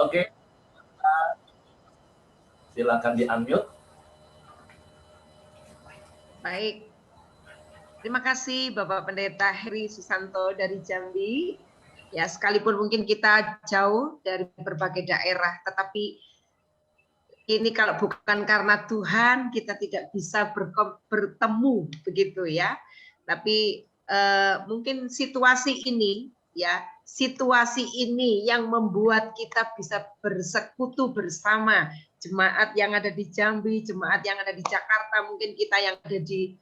Oke, silakan di-unmute. Baik. Terima kasih Bapak Pendeta Heri Susanto dari Jambi. Ya, sekalipun mungkin kita jauh dari berbagai daerah, tetapi ini kalau bukan karena Tuhan kita tidak bisa bertemu begitu ya. Tapi mungkin situasi ini ya, situasi ini yang membuat kita bisa bersekutu bersama jemaat yang ada di Jambi, jemaat yang ada di Jakarta, mungkin kita yang ada di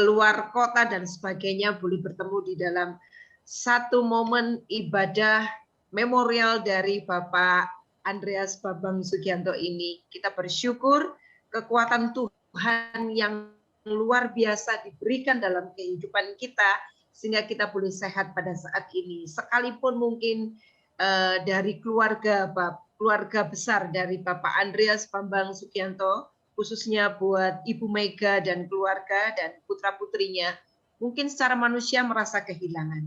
luar kota dan sebagainya boleh bertemu di dalam satu momen ibadah memorial dari Bapak Andreas Bambang Sugianto ini. Kita bersyukur kekuatan Tuhan yang luar biasa diberikan dalam kehidupan kita sehingga kita boleh sehat pada saat ini. Sekalipun mungkin dari keluarga besar dari Bapak Andreas Bambang Sugianto, khususnya buat Ibu Mega dan keluarga dan putra-putrinya, mungkin secara manusia merasa kehilangan.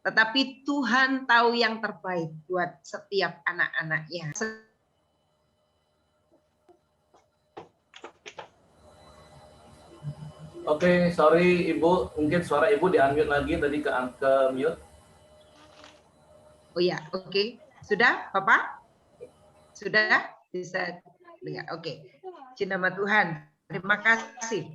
Tetapi Tuhan tahu yang terbaik buat setiap anak-anaknya. Oke, sorry Ibu, mungkin suara Ibu di-unmute lagi tadi ke mute. Oh ya, oke. Sudah, Bapak? Sudah? Bisa? Ya, oke. Puji nama Tuhan. Terima kasih.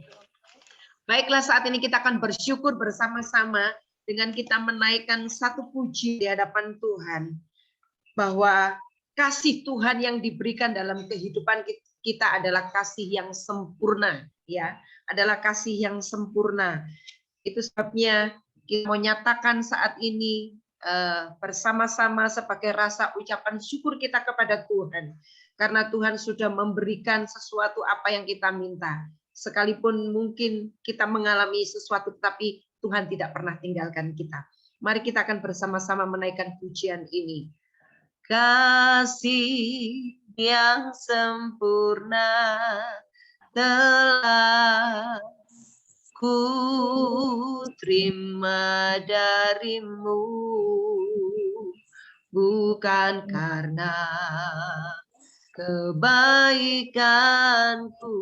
Baiklah, saat ini kita akan bersyukur bersama-sama dengan kita menaikkan satu puji di hadapan Tuhan. Bahwa kasih Tuhan yang diberikan dalam kehidupan kita adalah kasih yang sempurna. Ya, adalah kasih yang sempurna. Itu sebabnya kita mau nyatakan saat ini bersama-sama sebagai rasa ucapan syukur kita kepada Tuhan. Karena Tuhan sudah memberikan sesuatu apa yang kita minta. Sekalipun mungkin kita mengalami sesuatu, tapi Tuhan tidak pernah tinggalkan kita. Mari kita akan bersama-sama menaikkan pujian ini. Kasih yang sempurna telah ku terima darimu, bukan karena kebaikanku,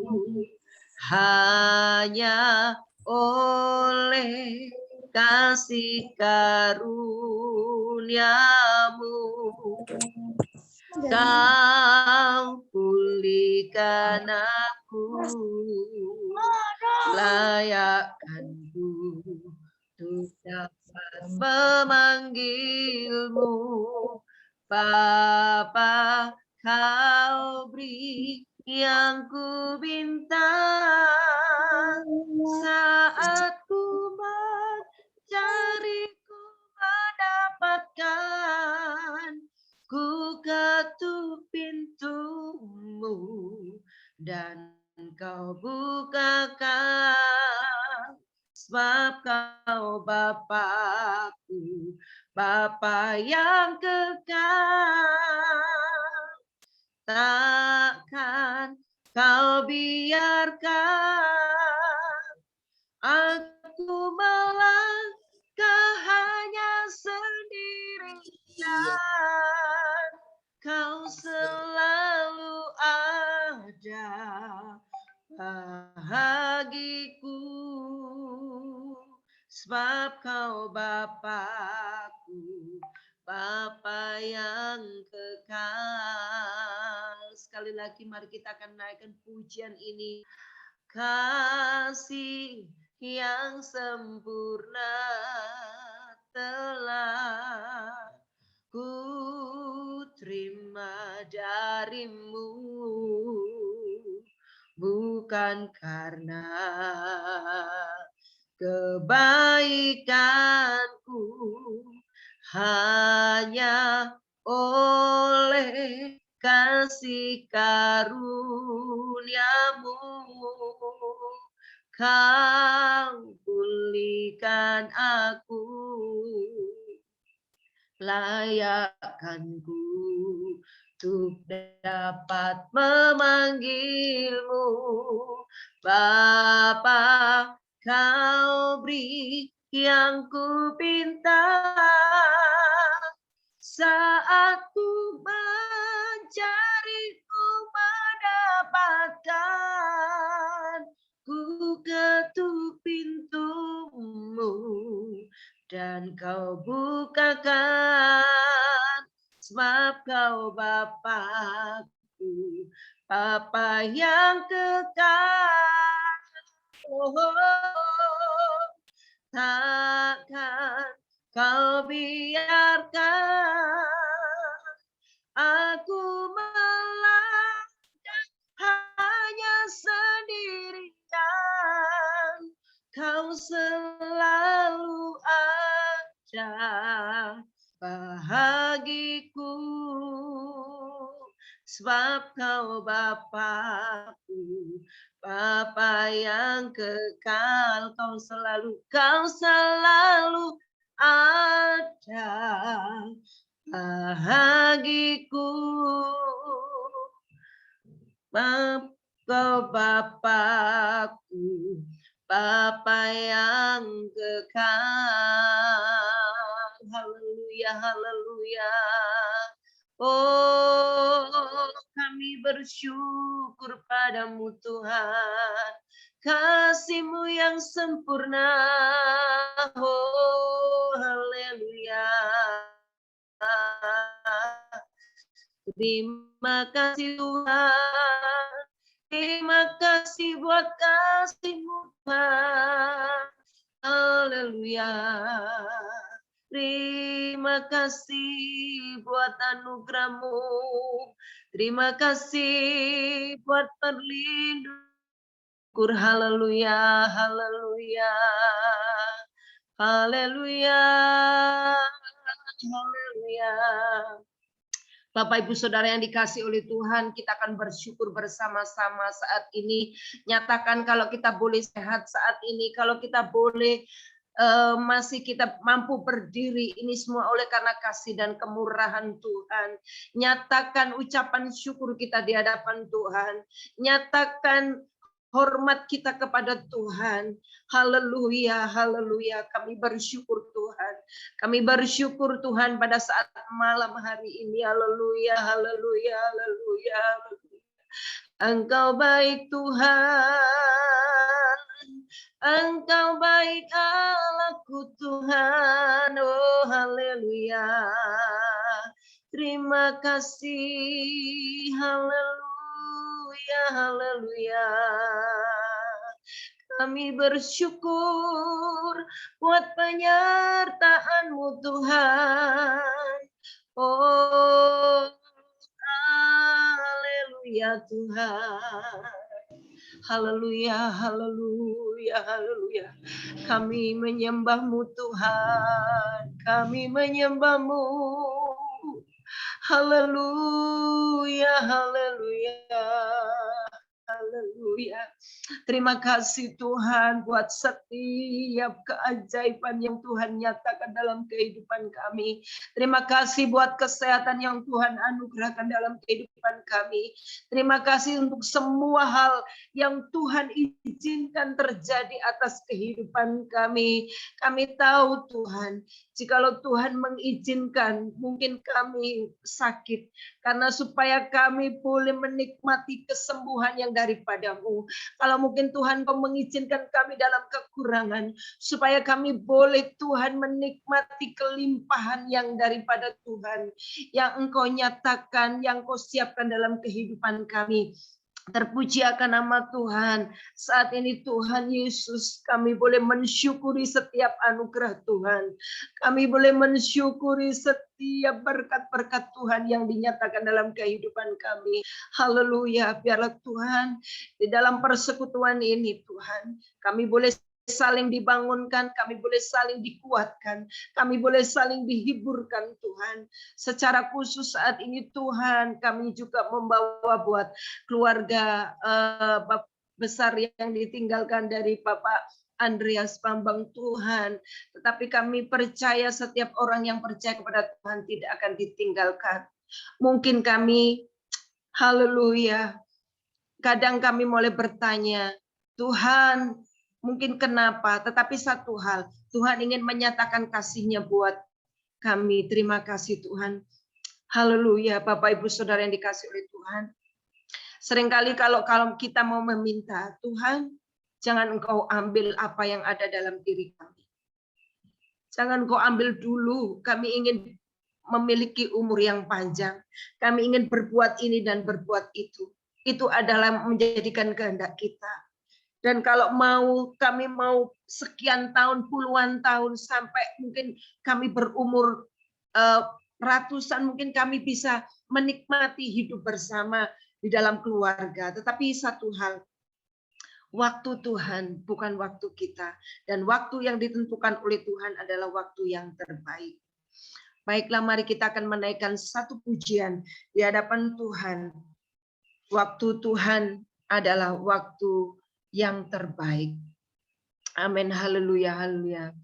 hanya oleh kasih karuniamu kau pulihkan aku, layakkanku untuk dapat memanggilmu Bapa. Kau beri yang ku minta saat ku mencari, ku mendapatkan, ku ketuk pintumu dan kau bukakan, sebab kau Bapakku, Bapa yang kekal. Takkan kau biarkan aku melangkah hanya sendirian. Kau selalu ada bagiku, sebab kau Bapakku, Bapa yang kekal. Sekali lagi mari kita akan naikkan pujian ini. Kasih yang sempurna telah ku terima darimu, bukan karena kebaikanku, hanya oleh kasih karuniamu kau pulihkan aku, layakkanku untuk dapat memanggilmu Bapa. Kau beri yang ku pinta saat ku Kau bukakan, sebab Kau Bapa-Ku, Bapa yang kekal. Takkan Kau biarkan aku melangkah hanya sendirian. Kau selalu ada bahagiku, sebab Kau Bapa-Ku, Bapa yang kekal. Kau selalu ada bahagiku, Kau Bapa-Ku, Bapa yang kekal. Haleluya, haleluya. Oh, kami bersyukur padamu Tuhan, kasih-Mu yang sempurna. Oh, haleluya. Terima kasih Tuhan, terima kasih buat kasih-Mu Tuhan. Haleluya. Terima kasih buat anugerah-Mu. Terima kasih buat perlindungan. Haleluya, haleluya. Haleluya. Haleluya. Bapak Ibu Saudara yang dikasih oleh Tuhan, kita akan bersyukur bersama-sama saat ini. Nyatakan kalau kita boleh sehat saat ini, kalau kita boleh masih kita mampu berdiri, ini semua oleh karena kasih dan kemurahan Tuhan. Nyatakan ucapan syukur kita di hadapan Tuhan. Nyatakan hormat kita kepada Tuhan. Haleluya, haleluya. Kami bersyukur Tuhan. Kami bersyukur Tuhan pada saat malam hari ini. Haleluya, haleluya, haleluya. Engkau baik Tuhan. Engkau baik Allahku Tuhan. Oh haleluya. Terima kasih. Haleluya, haleluya. Kami bersyukur buat penyertaan-Mu Tuhan. Oh, haleluya Tuhan. Haleluya, haleluya, haleluya. Kami menyembah-Mu Tuhan. Kami menyembah-Mu. Haleluya, haleluya. Haleluya. Terima kasih Tuhan buat setiap keajaiban yang Tuhan nyatakan dalam kehidupan kami. Terima kasih buat kesehatan yang Tuhan anugerahkan dalam kehidupan kami. Terima kasih untuk semua hal yang Tuhan izinkan terjadi atas kehidupan kami. Kami tahu Tuhan, jikalau Tuhan mengizinkan, mungkin kami sakit. Karena supaya kami boleh menikmati kesembuhan yang daripada-Mu. Kalau mungkin Tuhan Kau mengizinkan kami dalam kekurangan, supaya kami boleh Tuhan menikmati kelimpahan yang daripada Tuhan, yang Engkau nyatakan, yang Kau siapkan dalam kehidupan kami. Terpuji akan nama Tuhan. Saat ini Tuhan Yesus, kami boleh mensyukuri setiap anugerah Tuhan. Kami boleh mensyukuri setiap berkat-berkat Tuhan yang dinyatakan dalam kehidupan kami. Haleluya. Biarlah Tuhan, di dalam persekutuan ini Tuhan, kami boleh saling dibangunkan, kami boleh saling dikuatkan, kami boleh saling dihiburkan Tuhan. Secara khusus saat ini Tuhan, kami juga membawa buat keluarga besar yang ditinggalkan dari Bapak Andreas Bambang Tuhan. Tetapi kami percaya setiap orang yang percaya kepada Tuhan tidak akan ditinggalkan. Mungkin kami, haleluya, kadang kami mulai bertanya, Tuhan, mungkin kenapa, tetapi satu hal, Tuhan ingin menyatakan kasih-Nya buat kami. Terima kasih Tuhan. Haleluya, Bapak Ibu Saudara yang dikasih oleh Tuhan. Seringkali kalau kita mau meminta, Tuhan, jangan Engkau ambil apa yang ada dalam diri kami. Jangan kau ambil dulu. Kami ingin memiliki umur yang panjang. Kami ingin berbuat ini dan berbuat itu. Itu adalah menjadikan kehendak kita. Dan kalau kami mau sekian tahun, puluhan tahun, sampai mungkin kami berumur ratusan, mungkin kami bisa menikmati hidup bersama di dalam keluarga. Tetapi satu hal, waktu Tuhan bukan waktu kita. Dan waktu yang ditentukan oleh Tuhan adalah waktu yang terbaik. Baiklah, mari kita akan menaikkan satu pujian di hadapan Tuhan. Waktu Tuhan adalah waktu yang terbaik. Amin. Haleluya, haleluya.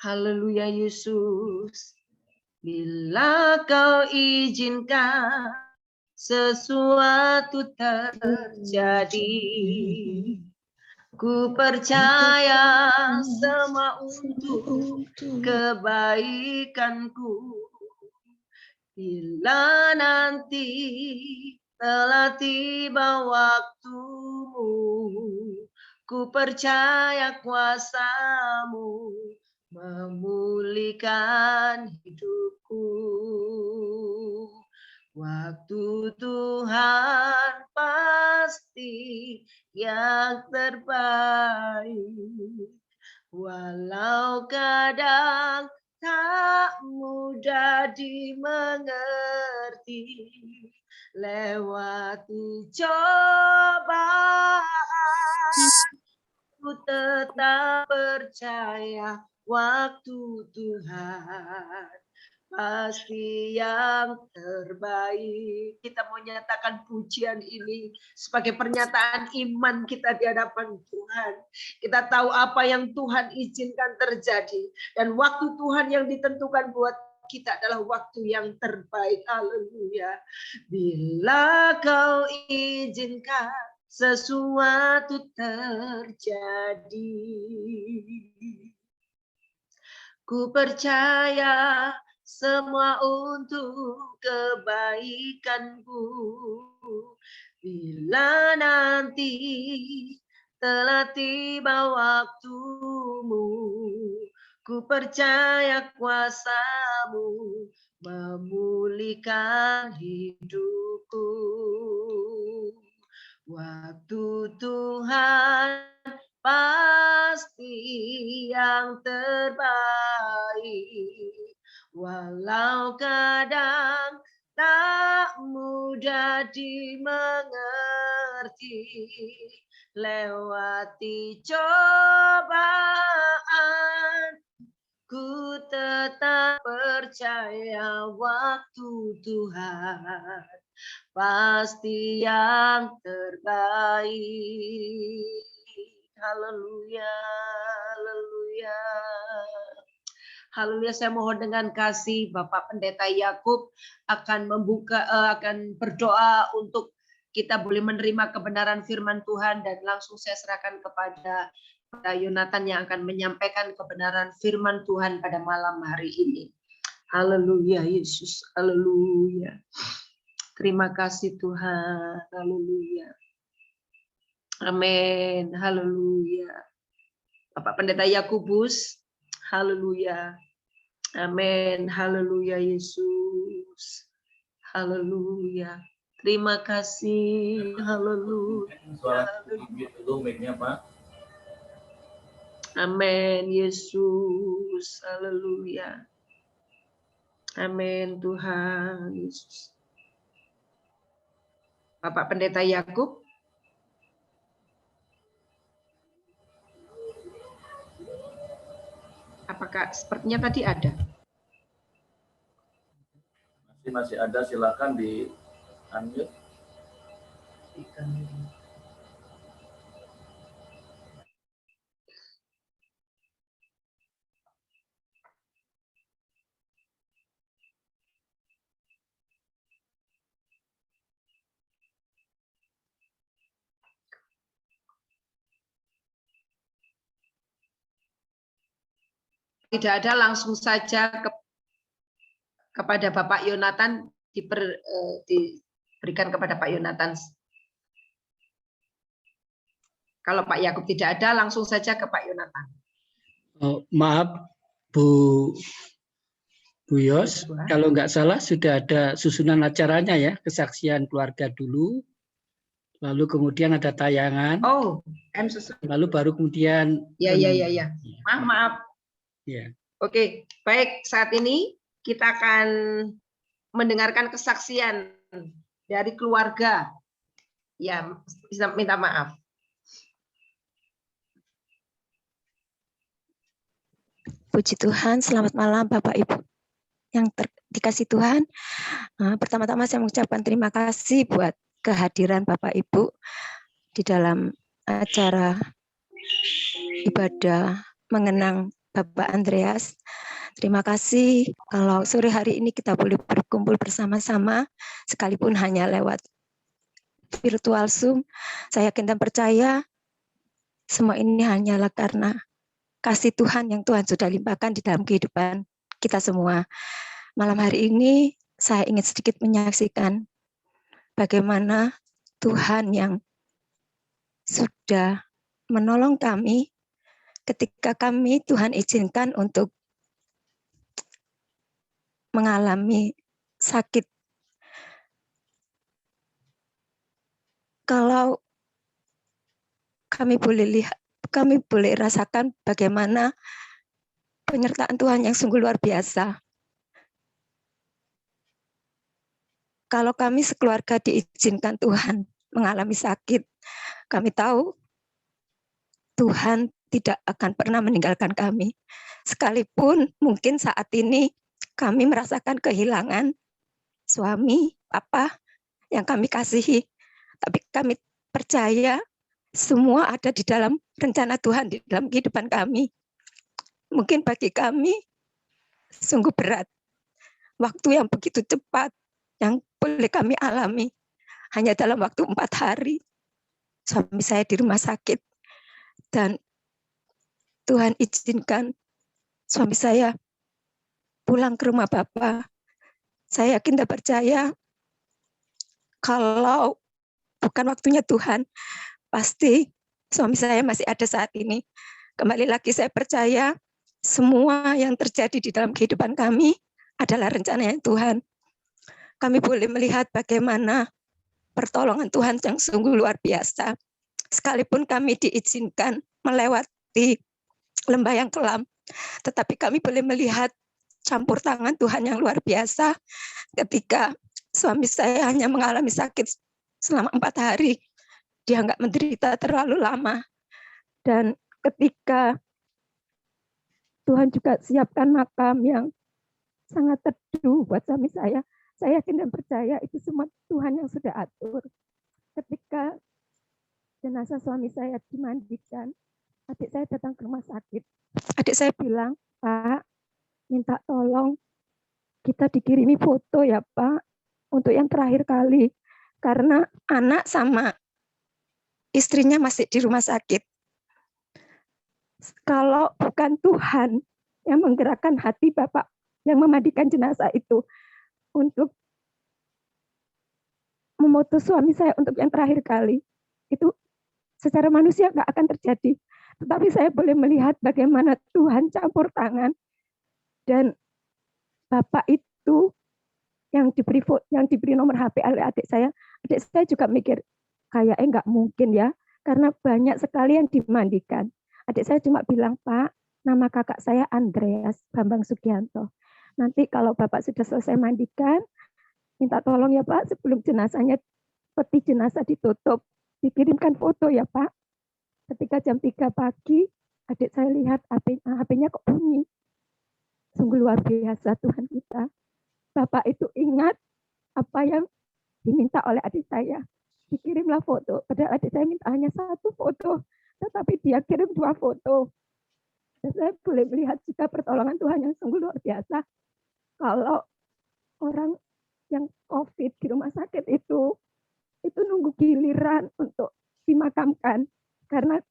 Haleluya Yesus. Bila kau izinkan sesuatu terjadi, ku percaya semua untuk kebaikanku. Bila nanti telah tiba waktumu, ku percaya kuasa-Mu memulihkan hidupku. Waktu Tuhan pasti yang terbaik. Walau kadang tak mudah dimengerti, lewati cobaan, ku tetap percaya waktu Tuhan pasti yang terbaik. Kita mau nyatakan pujian ini sebagai pernyataan iman kita di hadapan Tuhan. Kita tahu apa yang Tuhan izinkan terjadi. Dan waktu Tuhan yang ditentukan buat kita adalah waktu yang terbaik. Haleluya. Bila kau izinkan sesuatu terjadi, ku percaya semua untuk kebaikanku. Bila nanti telah tiba waktumu, ku percaya kuasa-Mu memulihkan hidupku. Waktu Tuhan pasti yang terbaik. Walau kadang tak mudah dimengerti, lewati cobaan, ku tetap percaya waktu Tuhan pasti yang terbaik. Haleluya, haleluya. Haleluya, saya mohon dengan kasih Bapak Pendeta Yakub akan berdoa untuk kita boleh menerima kebenaran firman Tuhan, dan langsung saya serahkan kepada Pak Yonatan yang akan menyampaikan kebenaran firman Tuhan pada malam hari ini. Haleluya Yesus, haleluya. Terima kasih Tuhan, haleluya. Amin, haleluya. Bapak Pendeta Yakubus, haleluya. Amin, haleluya Yesus, haleluya. Terima kasih, haleluya. Suara dulu mic-nya, Pak. Amin, Yesus, haleluya. Amin, Tuhan Yesus. Bapak Pendeta Yakub. Apakah sepertinya tadi ada? Masih ada, silakan di unmute. Tidak ada, langsung saja kepada Bapak Yonatan, diberikan kepada Pak Yonatan. Kalau Pak Yakub tidak ada, langsung saja ke Pak Yonatan. Oh, maaf, Bu Yos, kalau nggak salah sudah ada susunan acaranya ya, kesaksian keluarga dulu, lalu kemudian ada tayangan, Oh, lalu baru kemudian. Ya. Maaf. Ya. Oke, baik. Saat ini kita akan mendengarkan kesaksian dari keluarga. Ya, bisa minta maaf. Puji Tuhan, selamat malam Bapak Ibu yang dikasih Tuhan. Pertama-tama saya mengucapkan terima kasih buat kehadiran Bapak Ibu di dalam acara ibadah mengenang Bapak Andreas. Terima kasih kalau sore hari ini kita boleh berkumpul bersama-sama, sekalipun hanya lewat virtual Zoom. Saya yakin dan percaya semua ini hanyalah karena kasih Tuhan yang Tuhan sudah limpahkan di dalam kehidupan kita semua. Malam hari ini saya ingin sedikit menyaksikan bagaimana Tuhan yang sudah menolong kami ketika kami Tuhan izinkan untuk mengalami sakit. Kalau kami boleh rasakan bagaimana penyertaan Tuhan yang sungguh luar biasa. Kalau kami sekeluarga diizinkan Tuhan mengalami sakit, kami tahu Tuhan tidak akan pernah meninggalkan kami. Sekalipun mungkin saat ini kami merasakan kehilangan suami, papa yang kami kasihi, tapi kami percaya semua ada di dalam rencana Tuhan di dalam kehidupan kami. Mungkin bagi kami sungguh berat, waktu yang begitu cepat yang boleh kami alami hanya dalam waktu 4 hari. Suami saya di rumah sakit dan Tuhan izinkan suami saya pulang ke rumah Bapa. Saya yakin dan percaya kalau bukan waktunya Tuhan, pasti suami saya masih ada saat ini. Kembali lagi saya percaya semua yang terjadi di dalam kehidupan kami adalah rencana Tuhan. Kami boleh melihat bagaimana pertolongan Tuhan yang sungguh luar biasa. Sekalipun kami diizinkan melewati lembah yang kelam, tetapi kami boleh melihat campur tangan Tuhan yang luar biasa ketika suami saya hanya mengalami sakit selama 4 hari. Dia nggak menderita terlalu lama. Dan ketika Tuhan juga siapkan makam yang sangat teduh buat suami saya yakin dan percaya itu semua Tuhan yang sudah atur. Ketika jenazah suami saya dimandikan, adik saya datang ke rumah sakit. Adik saya bilang, Pak, minta tolong kita dikirimi foto ya Pak, untuk yang terakhir kali. Karena anak sama istrinya masih di rumah sakit. Kalau bukan Tuhan yang menggerakkan hati Bapak yang memandikan jenazah itu untuk memutus suami saya untuk yang terakhir kali, itu secara manusia nggak akan terjadi. Tetapi saya boleh melihat bagaimana Tuhan campur tangan dan Bapak itu yang diberi nomor HP oleh adik saya juga mikir kayaknya nggak mungkin ya, karena banyak sekali yang dimandikan. Adik saya cuma bilang, Pak, nama kakak saya Andreas Bambang Sugianto. Nanti kalau Bapak sudah selesai mandikan, minta tolong ya Pak, sebelum jenazahnya, peti jenazah ditutup, dikirimkan foto ya Pak. Ketika jam 3 pagi, adik saya lihat HP-nya kok bunyi. Sungguh luar biasa Tuhan kita. Bapak itu ingat apa yang diminta oleh adik saya. Dikirimlah foto, padahal adik saya minta hanya 1 foto, tetapi dia kirim 2 foto. Dan saya boleh melihat juga pertolongan Tuhan yang sungguh luar biasa. Kalau orang yang COVID di rumah sakit itu nunggu giliran untuk dimakamkan, karena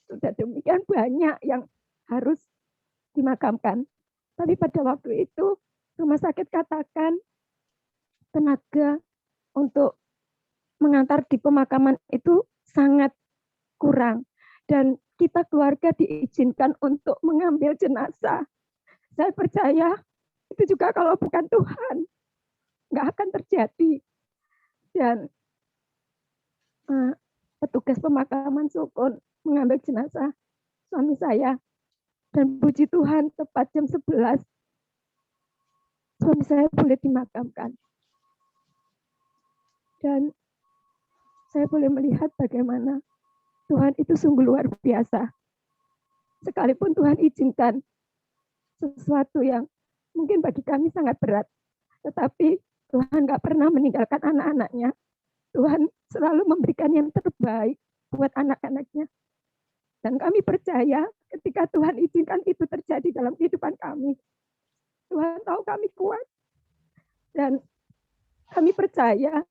sudah demikian banyak yang harus dimakamkan. Tapi pada waktu itu rumah sakit katakan tenaga untuk mengantar di pemakaman itu sangat kurang. Dan kita keluarga diizinkan untuk mengambil jenazah. saya percaya itu juga kalau bukan Tuhan nggak akan terjadi. Dan petugas pemakaman Sukun mengambil jenazah suami saya, dan puji Tuhan tepat jam 11 suami saya boleh dimakamkan. Dan saya boleh melihat bagaimana Tuhan itu sungguh luar biasa. Sekalipun Tuhan izinkan sesuatu yang mungkin bagi kami sangat berat, tetapi Tuhan nggak pernah meninggalkan anak-anaknya. Tuhan selalu memberikan yang terbaik buat anak-anaknya. Dan kami percaya ketika Tuhan izinkan itu terjadi dalam kehidupan kami, Tuhan tahu kami kuat. Dan kami percaya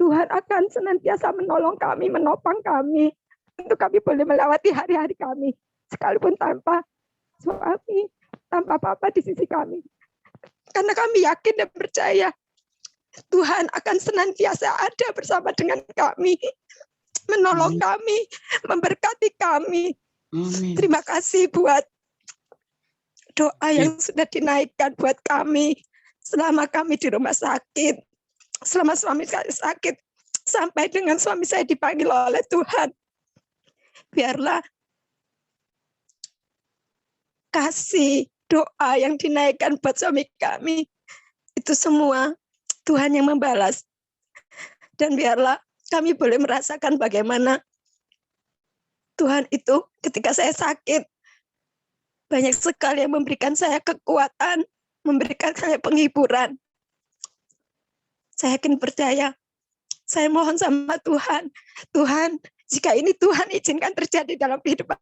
Tuhan akan senantiasa menolong kami, menopang kami, untuk kami boleh melewati hari-hari kami, sekalipun tanpa suami, tanpa papa di sisi kami. Karena kami yakin dan percaya Tuhan akan senantiasa ada bersama dengan kami, menolong kami, memberkati kami. Amin. Terima kasih buat doa yang sudah dinaikkan buat kami selama kami di rumah sakit, selama suami saya sakit, sampai dengan suami saya dipanggil oleh Tuhan. Biarlah kasih doa yang dinaikkan buat suami kami, itu semua Tuhan yang membalas. Dan biarlah kami boleh merasakan bagaimana Tuhan itu ketika saya sakit, banyak sekali yang memberikan saya kekuatan, memberikan saya penghiburan. Saya yakin percaya, saya mohon sama Tuhan, Tuhan, jika ini Tuhan izinkan terjadi dalam kehidupan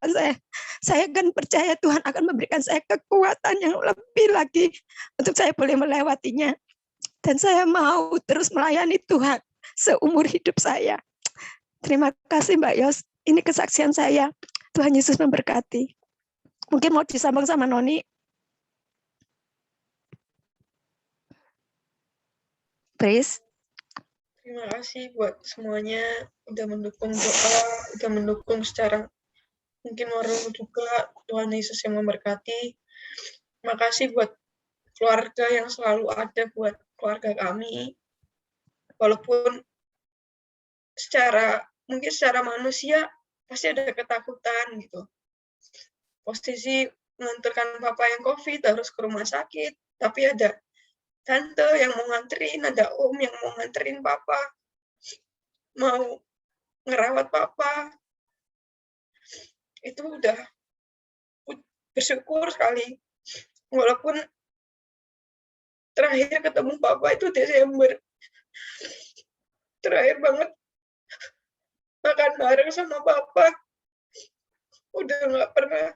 saya akan percaya Tuhan akan memberikan saya kekuatan yang lebih lagi untuk saya boleh melewatinya. Dan saya mau terus melayani Tuhan seumur hidup saya. Terima kasih Mbak Yos, ini kesaksian saya. Tuhan Yesus memberkati. Mungkin mau disambung sama Noni. Praise. Terima kasih buat semuanya udah mendukung doa, udah mendukung secara mungkin moral juga. Tuhan Yesus yang memberkati. Terima kasih buat keluarga yang selalu ada buat keluarga kami. Walaupun mungkin secara manusia pasti ada ketakutan gitu. Posisi mengantarkan papa yang COVID harus ke rumah sakit, tapi ada tante yang mau nganterin, ada om yang mau nganterin papa, mau ngerawat papa. Itu udah bersyukur sekali. Walaupun terakhir ketemu papa itu Desember. Terakhir banget makan bareng sama papa. Udah nggak pernah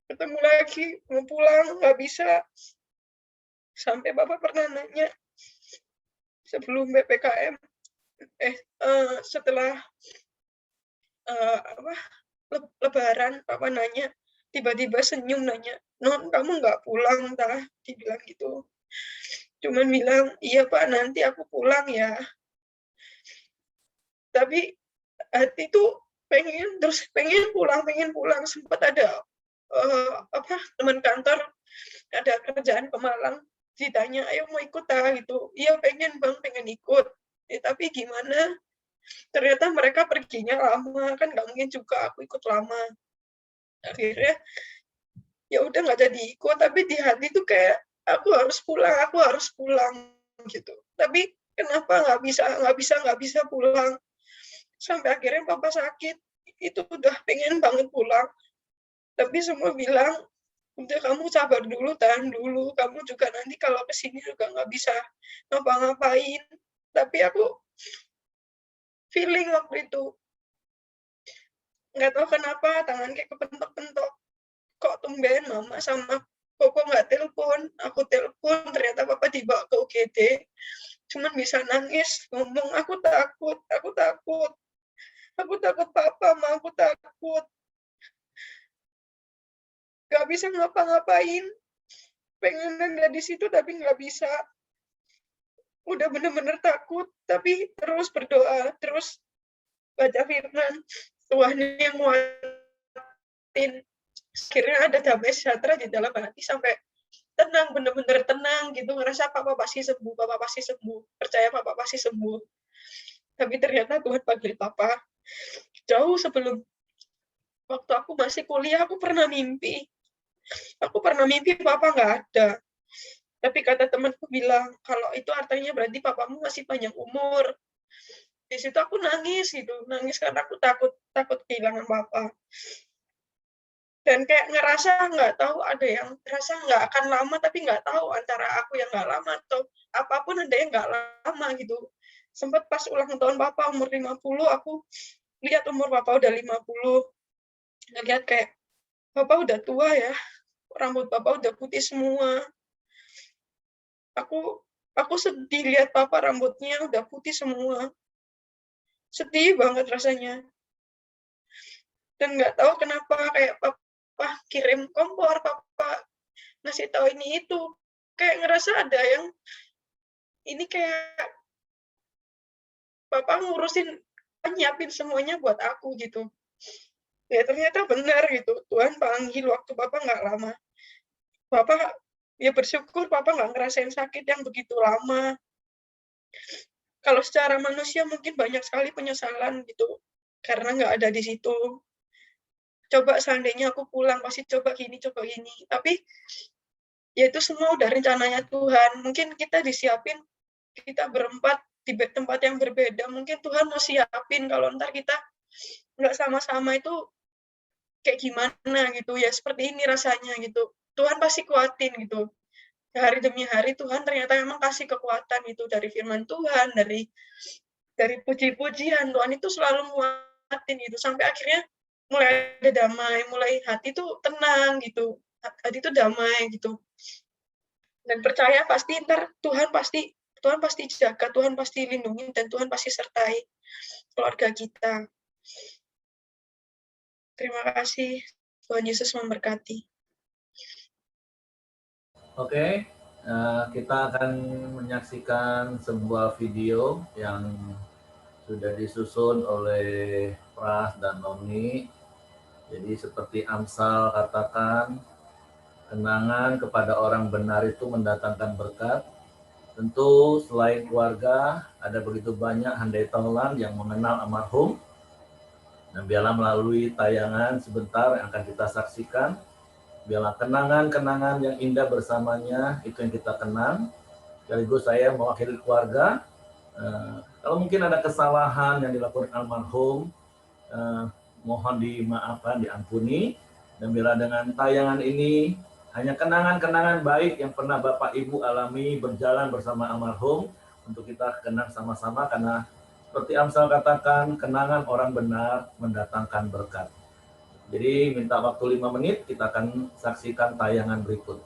ketemu lagi, mau pulang nggak bisa. Sampai bapak pernah nanya sebelum PPKM, setelah Lebaran, papa nanya, tiba-tiba senyum nanya, Non, kamu nggak pulang, tah? Dibilang gitu. Cuman bilang, iya Pak, nanti aku pulang ya. Tapi hati tuh pengen pulang. Sempat ada teman kantor ada kerjaan ke Malang, ditanya, ayo mau ikut gitu. Iya pengen Bang, pengen ikut. Tapi gimana? Ternyata mereka perginya lama, kan nggak mungkin juga aku ikut lama. Akhirnya ya udah nggak jadi ikut, tapi di hati tuh kayak aku harus pulang gitu. Tapi kenapa nggak bisa pulang? Sampai akhirnya papa sakit, itu udah pengen banget pulang. Tapi semua bilang, udah kamu sabar dulu, tahan dulu. Kamu juga nanti kalau kesini juga nggak bisa ngapa-ngapain. Tapi aku feeling waktu itu, nggak tahu kenapa tangan kayak kepentok-pentok. Kok tumben mama sama Koko nggak telepon. Aku telepon, ternyata papa dibawa ke UGD. Cuman bisa nangis, ngomong, aku takut papa, ma, aku takut. Gak bisa ngapa-ngapain. Pengen ada di situ tapi nggak bisa. Udah bener-bener takut, tapi terus berdoa, terus baca firman. Tuhan yang nguatin. Akhirnya ada damai sejahtera di dalam hati sampai tenang, bener-bener tenang gitu, ngerasa papa pasti sembuh, percaya papa pasti sembuh. Tapi ternyata Tuhan panggil papa jauh sebelum waktu aku masih kuliah. Aku pernah mimpi papa nggak ada. Tapi kata temanku bilang, kalau itu artinya berarti papamu masih panjang umur. Di situ aku nangis gitu, nangis karena aku takut kehilangan papa. Dan kayak ngerasa nggak tahu, ada yang ngerasa nggak akan lama, tapi nggak tahu antara aku yang nggak lama atau apapun ada yang nggak lama gitu. Sempat pas ulang tahun papa umur 50, aku lihat umur papa udah 50. Ngeliat kayak, papa udah tua ya, rambut papa udah putih semua. Aku sedih lihat papa rambutnya udah putih semua. Sedih banget rasanya. Dan nggak tahu kenapa kayak papa kirim kompor, papa ngasih tahu ini itu. Kayak ngerasa ada yang ini kayak papa ngurusin, nyiapin semuanya buat aku gitu. Ya ternyata benar gitu. Tuhan panggil waktu papa nggak lama. Papa ya bersyukur papa nggak ngerasain sakit yang begitu lama. Kalau secara manusia mungkin banyak sekali penyesalan gitu, karena nggak ada di situ. Coba seandainya aku pulang, pasti coba gini. Tapi ya itu semua udah rencananya Tuhan. Mungkin kita disiapin, kita berempat di tempat yang berbeda. Mungkin Tuhan mau siapin kalau ntar kita nggak sama-sama itu kayak gimana gitu. Ya seperti ini rasanya gitu. Tuhan pasti kuatin gitu. Hari demi hari Tuhan ternyata memang kasih kekuatan itu dari firman Tuhan, dari puji-pujian. Tuhan itu selalu nguatin gitu sampai akhirnya mulai ada damai, mulai hati tuh tenang gitu, hati tuh damai gitu, dan percaya pasti ntar Tuhan pasti jaga, Tuhan pasti lindungi, dan Tuhan pasti sertai keluarga kita. Terima kasih, Tuhan Yesus memberkati. Oke, kita akan menyaksikan sebuah video yang sudah disusun oleh Pras dan Noni. Jadi seperti Amsal katakan, kenangan kepada orang benar itu mendatangkan berkat. Tentu selain keluarga, ada begitu banyak handai taulan yang mengenal almarhum. Dan biarlah melalui tayangan sebentar yang akan kita saksikan, biarlah kenangan-kenangan yang indah bersamanya, itu yang kita kenang. Sekaligus saya mewakili keluarga, kalau mungkin ada kesalahan yang dilakukan almarhum, mohon dimaafkan, diampuni. Dan biarlah dengan tayangan ini hanya kenangan-kenangan baik yang pernah Bapak Ibu alami berjalan bersama almarhum untuk kita kenang sama-sama, karena seperti Amsal katakan, kenangan orang benar mendatangkan berkat. Jadi minta waktu 5 menit, kita akan saksikan tayangan berikut.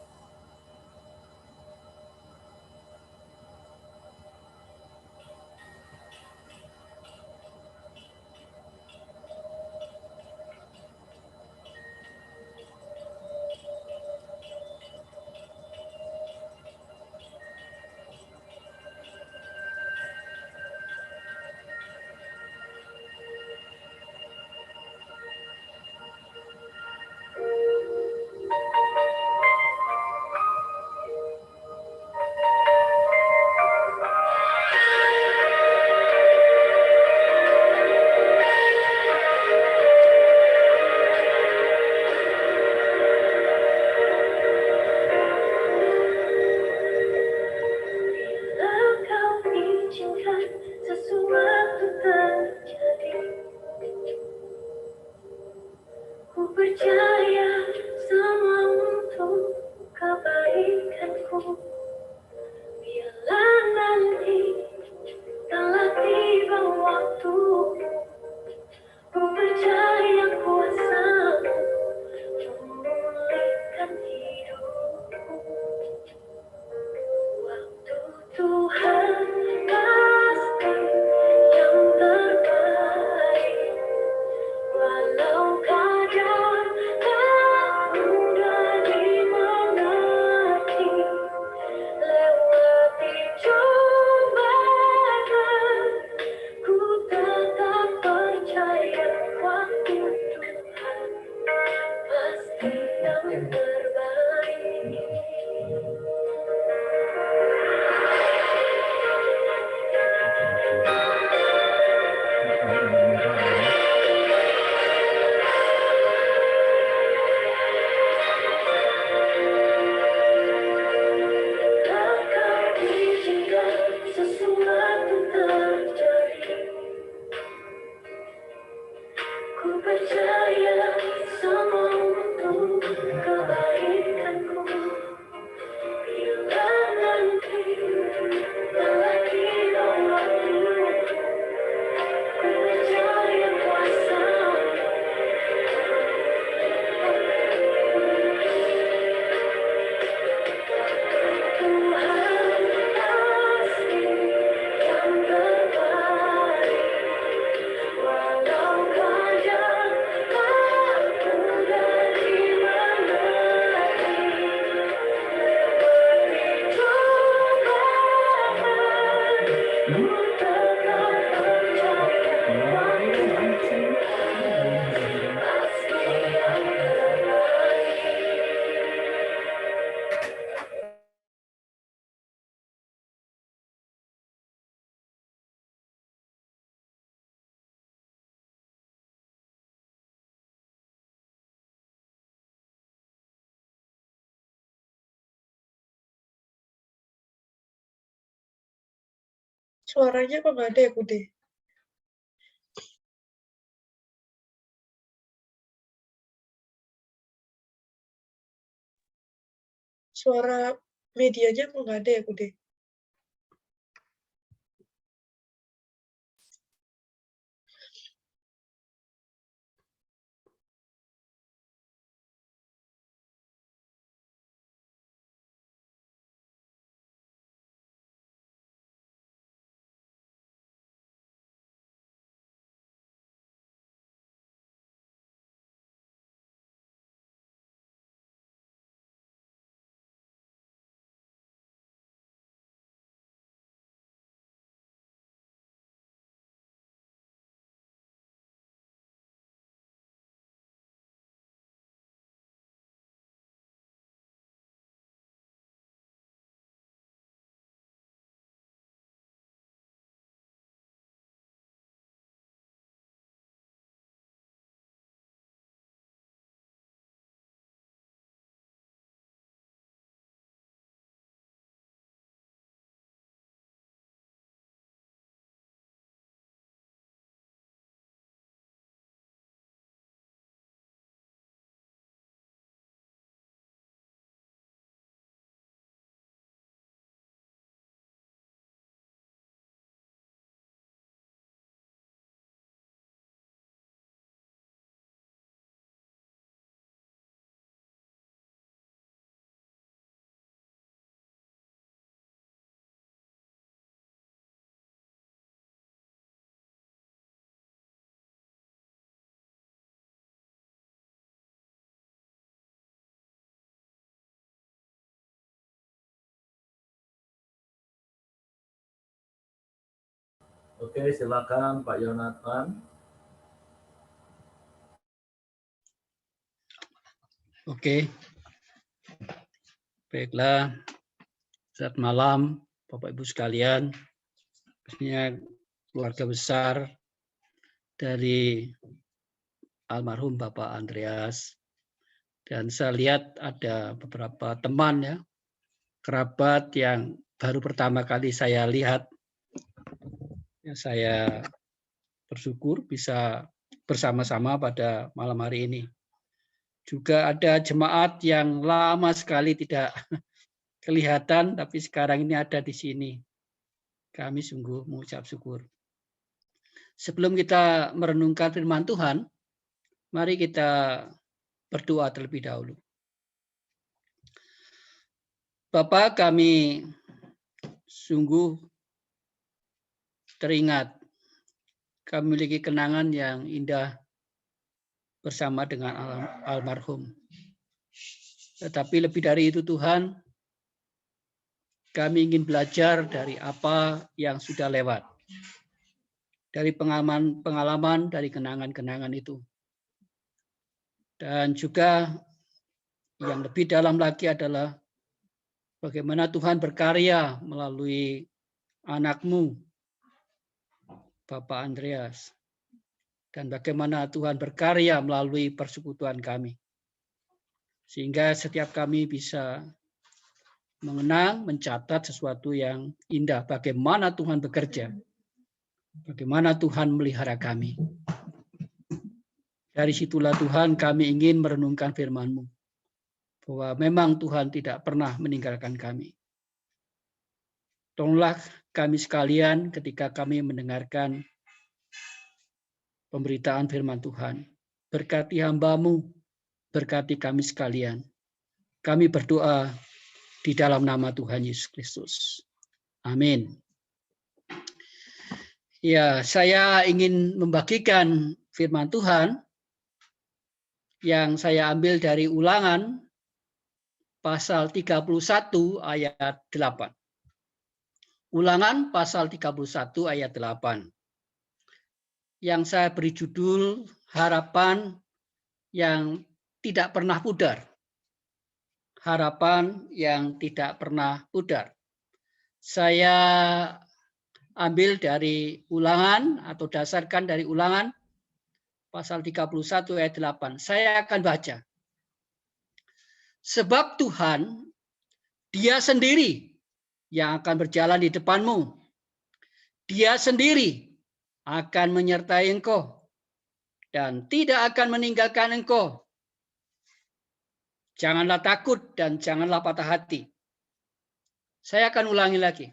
Suaranya kok nggak ada ya, Bude? Suara medianya kok nggak ada ya, Bude? Oke, silakan Pak Yonatan. Oke, baiklah. Selamat malam, Bapak Ibu sekalian. Khususnya keluarga besar dari almarhum Bapak Andreas. Dan saya lihat ada beberapa teman ya, kerabat yang baru pertama kali saya lihat. Ya, saya bersyukur bisa bersama-sama pada malam hari ini. Juga ada jemaat yang lama sekali tidak kelihatan, tapi sekarang ini ada di sini. Kami sungguh mengucap syukur. Sebelum kita merenungkan firman Tuhan, mari kita berdoa terlebih dahulu. Bapa, kami sungguh teringat kami memiliki kenangan yang indah bersama dengan almarhum. Tetapi lebih dari itu Tuhan, kami ingin belajar dari apa yang sudah lewat. Dari pengalaman, dari kenangan-kenangan itu. Dan juga yang lebih dalam lagi adalah bagaimana Tuhan berkarya melalui anakmu, Bapak Andreas. Dan bagaimana Tuhan berkarya melalui persekutuan kami. Sehingga setiap kami bisa mengenang, mencatat sesuatu yang indah. Bagaimana Tuhan bekerja. Bagaimana Tuhan melihara kami. Dari situlah Tuhan kami ingin merenungkan firman-Mu. Bahwa memang Tuhan tidak pernah meninggalkan kami. Tolonglah kami sekalian ketika kami mendengarkan pemberitaan firman Tuhan. Berkati hamba-Mu, berkati kami sekalian. Kami berdoa di dalam nama Tuhan Yesus Kristus. Amin. Ya, saya ingin membagikan firman Tuhan yang saya ambil dari Ulangan pasal 31 ayat 8. Ulangan pasal 31 ayat 8. Yang saya beri judul harapan yang tidak pernah pudar. Harapan yang tidak pernah pudar. Saya ambil dari Ulangan atau dasarkan dari Ulangan pasal 31 ayat 8. Saya akan baca. Sebab Tuhan, Dia sendiri yang akan berjalan di depanmu. Dia sendiri akan menyertai engkau dan tidak akan meninggalkan engkau. Janganlah takut dan janganlah patah hati. Saya akan ulangi lagi.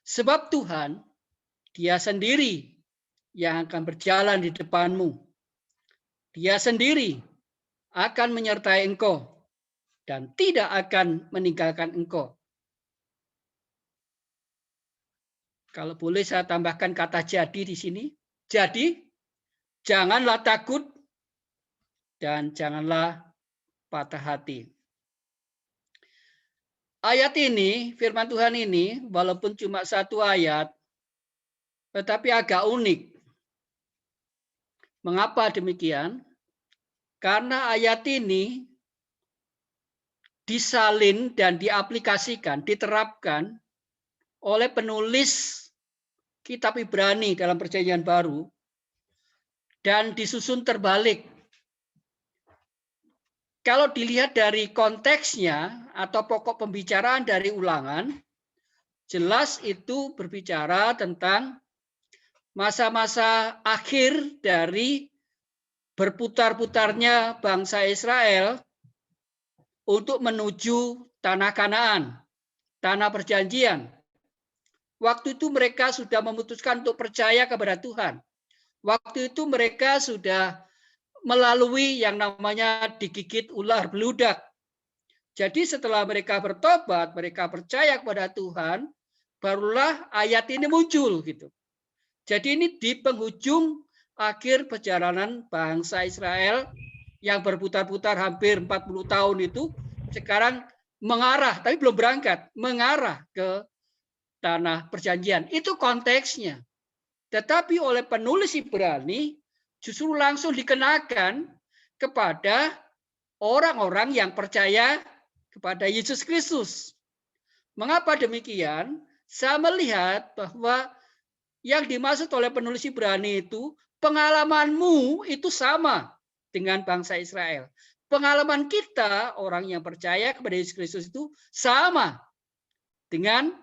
Sebab Tuhan, Dia sendiri yang akan berjalan di depanmu. Dia sendiri akan menyertai engkau dan tidak akan meninggalkan engkau. Kalau boleh saya tambahkan kata jadi di sini. Jadi, janganlah takut dan janganlah patah hati. Ayat ini, firman Tuhan ini, walaupun cuma satu ayat, tetapi agak unik. Mengapa demikian? Karena ayat ini disalin dan diaplikasikan, diterapkan oleh penulis kitab Ibrani dalam Perjanjian Baru dan disusun terbalik. Kalau dilihat dari konteksnya atau pokok pembicaraan dari Ulangan, jelas itu berbicara tentang masa-masa akhir dari berputar-putarnya bangsa Israel untuk menuju tanah Kanaan, tanah perjanjian. Waktu itu mereka sudah memutuskan untuk percaya kepada Tuhan. Waktu itu mereka sudah melalui yang namanya digigit ular beludak. Jadi setelah mereka bertobat, mereka percaya kepada Tuhan, barulah ayat ini muncul gitu. Jadi ini di penghujung akhir perjalanan bangsa Israel yang berputar-putar hampir 40 tahun itu sekarang mengarah, tapi belum berangkat, mengarah ke tanah perjanjian. Itu konteksnya. Tetapi oleh penulis Ibrani justru langsung dikenakan kepada orang-orang yang percaya kepada Yesus Kristus. Mengapa demikian? Saya melihat bahwa yang dimaksud oleh penulis Ibrani itu pengalamanmu itu sama dengan bangsa Israel. Pengalaman kita orang yang percaya kepada Yesus Kristus itu sama dengan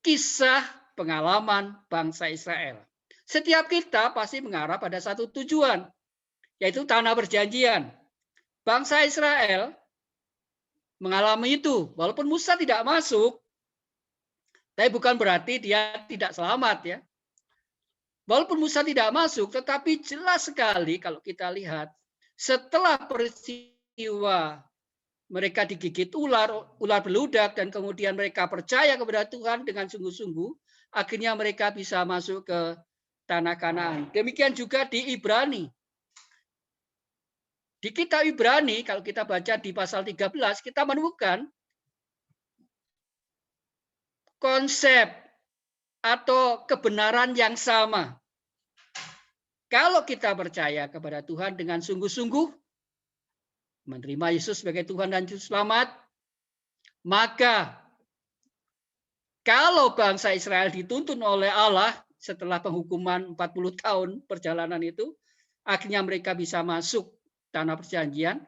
kisah pengalaman bangsa Israel. Setiap kita pasti mengarah pada satu tujuan, yaitu tanah perjanjian. Bangsa Israel mengalami itu, walaupun Musa tidak masuk, tapi bukan berarti dia tidak selamat ya. Walaupun Musa tidak masuk, tetapi jelas sekali kalau kita lihat setelah peristiwa mereka digigit ular beludak dan kemudian mereka percaya kepada Tuhan dengan sungguh-sungguh, akhirnya mereka bisa masuk ke tanah Kanaan. Demikian juga di Ibrani. Di kitab Ibrani, kalau kita baca di pasal 13, kita menemukan konsep atau kebenaran yang sama. Kalau kita percaya kepada Tuhan dengan sungguh-sungguh, menerima Yesus sebagai Tuhan dan Juru Selamat, maka kalau bangsa Israel dituntun oleh Allah setelah penghukuman 40 tahun perjalanan itu, akhirnya mereka bisa masuk tanah perjanjian,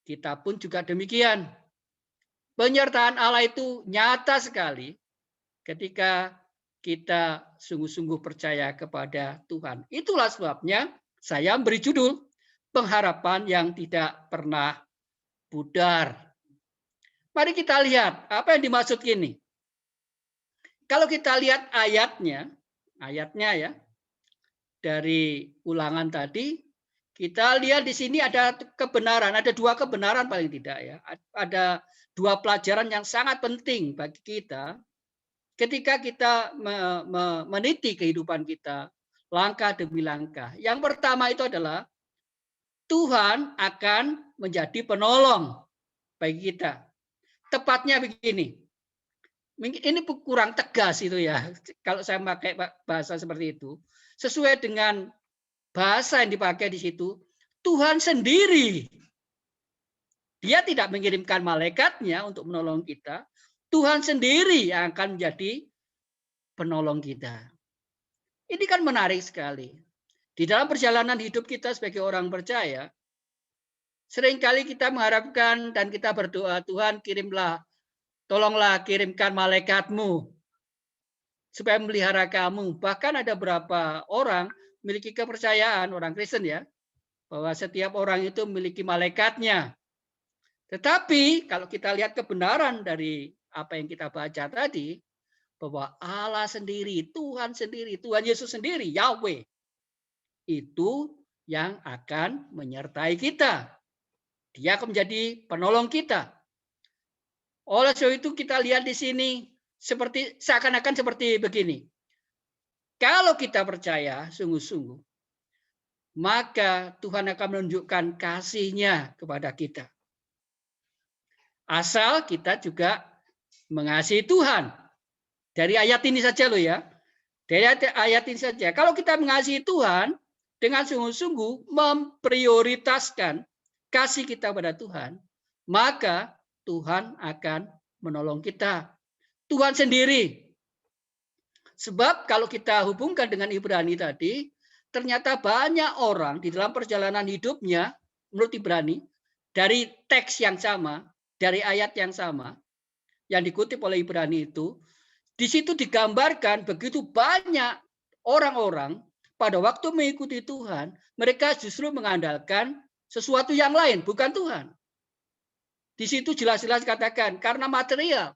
kita pun juga demikian. Penyertaan Allah itu nyata sekali ketika kita sungguh-sungguh percaya kepada Tuhan. Itulah sebabnya saya beri judul pengharapan yang tidak pernah pudar. Mari kita lihat apa yang dimaksud ini. Kalau kita lihat ayatnya ya, dari Ulangan tadi, kita lihat di sini ada kebenaran, ada dua kebenaran paling tidak ya. Ada dua pelajaran yang sangat penting bagi kita ketika kita meniti kehidupan kita, langkah demi langkah. Yang pertama itu adalah Tuhan akan menjadi penolong bagi kita. Tepatnya begini. Ini kurang tegas itu ya. Kalau saya pakai bahasa seperti itu. Sesuai dengan bahasa yang dipakai di situ. Tuhan sendiri. Dia tidak mengirimkan malaikatnya untuk menolong kita. Tuhan sendiri yang akan menjadi penolong kita. Ini kan menarik sekali. Di dalam perjalanan hidup kita sebagai orang percaya, seringkali kita mengharapkan dan kita berdoa, Tuhan kirimlah, tolonglah kirimkan malaikatmu supaya memelihara kamu. Bahkan ada beberapa orang memiliki kepercayaan, orang Kristen ya, bahwa setiap orang itu memiliki malaikatnya. Tetapi kalau kita lihat kebenaran dari apa yang kita baca tadi, bahwa Allah sendiri, Tuhan sendiri, Tuhan Yesus sendiri, Yahweh, itu yang akan menyertai kita. Dia akan menjadi penolong kita. Oleh sebab itu kita lihat di sini seperti seakan-akan seperti begini. Kalau kita percaya sungguh-sungguh, maka Tuhan akan menunjukkan kasih-Nya kepada kita. Asal kita juga mengasihi Tuhan. Dari ayat ini saja loh ya. Dari ayat ini saja. Kalau kita mengasihi Tuhan dengan sungguh-sungguh memprioritaskan kasih kita pada Tuhan, maka Tuhan akan menolong kita. Tuhan sendiri. Sebab kalau kita hubungkan dengan Ibrani tadi, ternyata banyak orang di dalam perjalanan hidupnya, menurut Ibrani, dari teks yang sama, dari ayat yang sama, yang dikutip oleh Ibrani itu, di situ digambarkan begitu banyak orang-orang pada waktu mengikuti Tuhan, mereka justru mengandalkan sesuatu yang lain, bukan Tuhan. Di situ jelas-jelas katakan, karena material,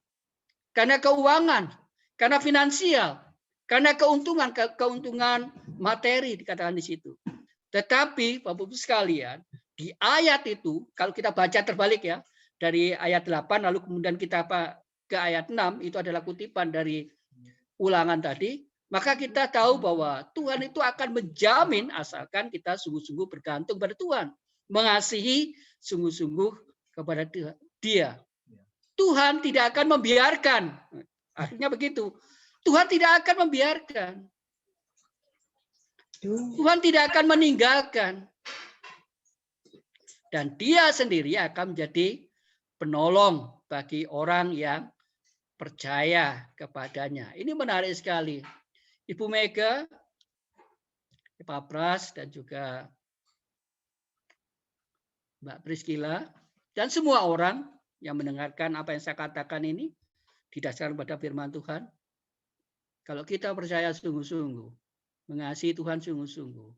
karena keuangan, karena finansial, karena keuntungan materi dikatakan di situ. Tetapi Bapak Ibu sekalian, di ayat itu, kalau kita baca terbalik ya, dari ayat 8 lalu kemudian kita ke ayat 6, itu adalah kutipan dari Ulangan tadi, maka kita tahu bahwa Tuhan itu akan menjamin asalkan kita sungguh-sungguh bergantung pada Tuhan, mengasihi sungguh-sungguh kepada Dia. Tuhan tidak akan membiarkan. Akhirnya begitu. Tuhan tidak akan membiarkan. Tuhan tidak akan meninggalkan. Dan Dia sendiri akan menjadi penolong bagi orang yang percaya kepadanya. Ini menarik sekali. Ibu Mega, Pak Pras, dan juga Mbak Priscilla, dan semua orang yang mendengarkan apa yang saya katakan ini didasarkan pada firman Tuhan. Kalau kita percaya sungguh-sungguh, mengasihi Tuhan sungguh-sungguh,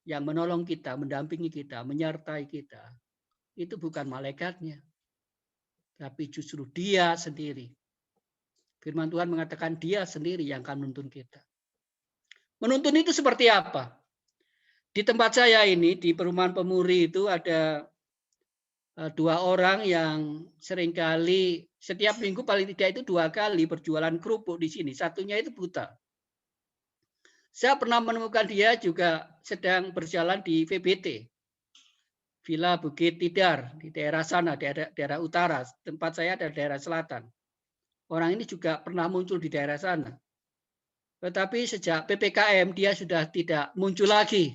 yang menolong kita, mendampingi kita, menyertai kita, itu bukan malaikatnya, tapi justru Dia sendiri. Firman Tuhan mengatakan Dia sendiri yang akan menuntun kita. Menuntun itu seperti apa? Di tempat saya ini, di perumahan Pemuri itu ada 2 orang yang seringkali setiap minggu paling tidak itu 2 kali berjualan kerupuk di sini. Satunya itu buta. Saya pernah menemukan dia juga sedang berjalan di VBT. Villa Bukit Tidar di daerah sana, daerah utara. Tempat saya ada daerah selatan. Orang ini juga pernah muncul di daerah sana. Tetapi sejak PPKM dia sudah tidak muncul lagi.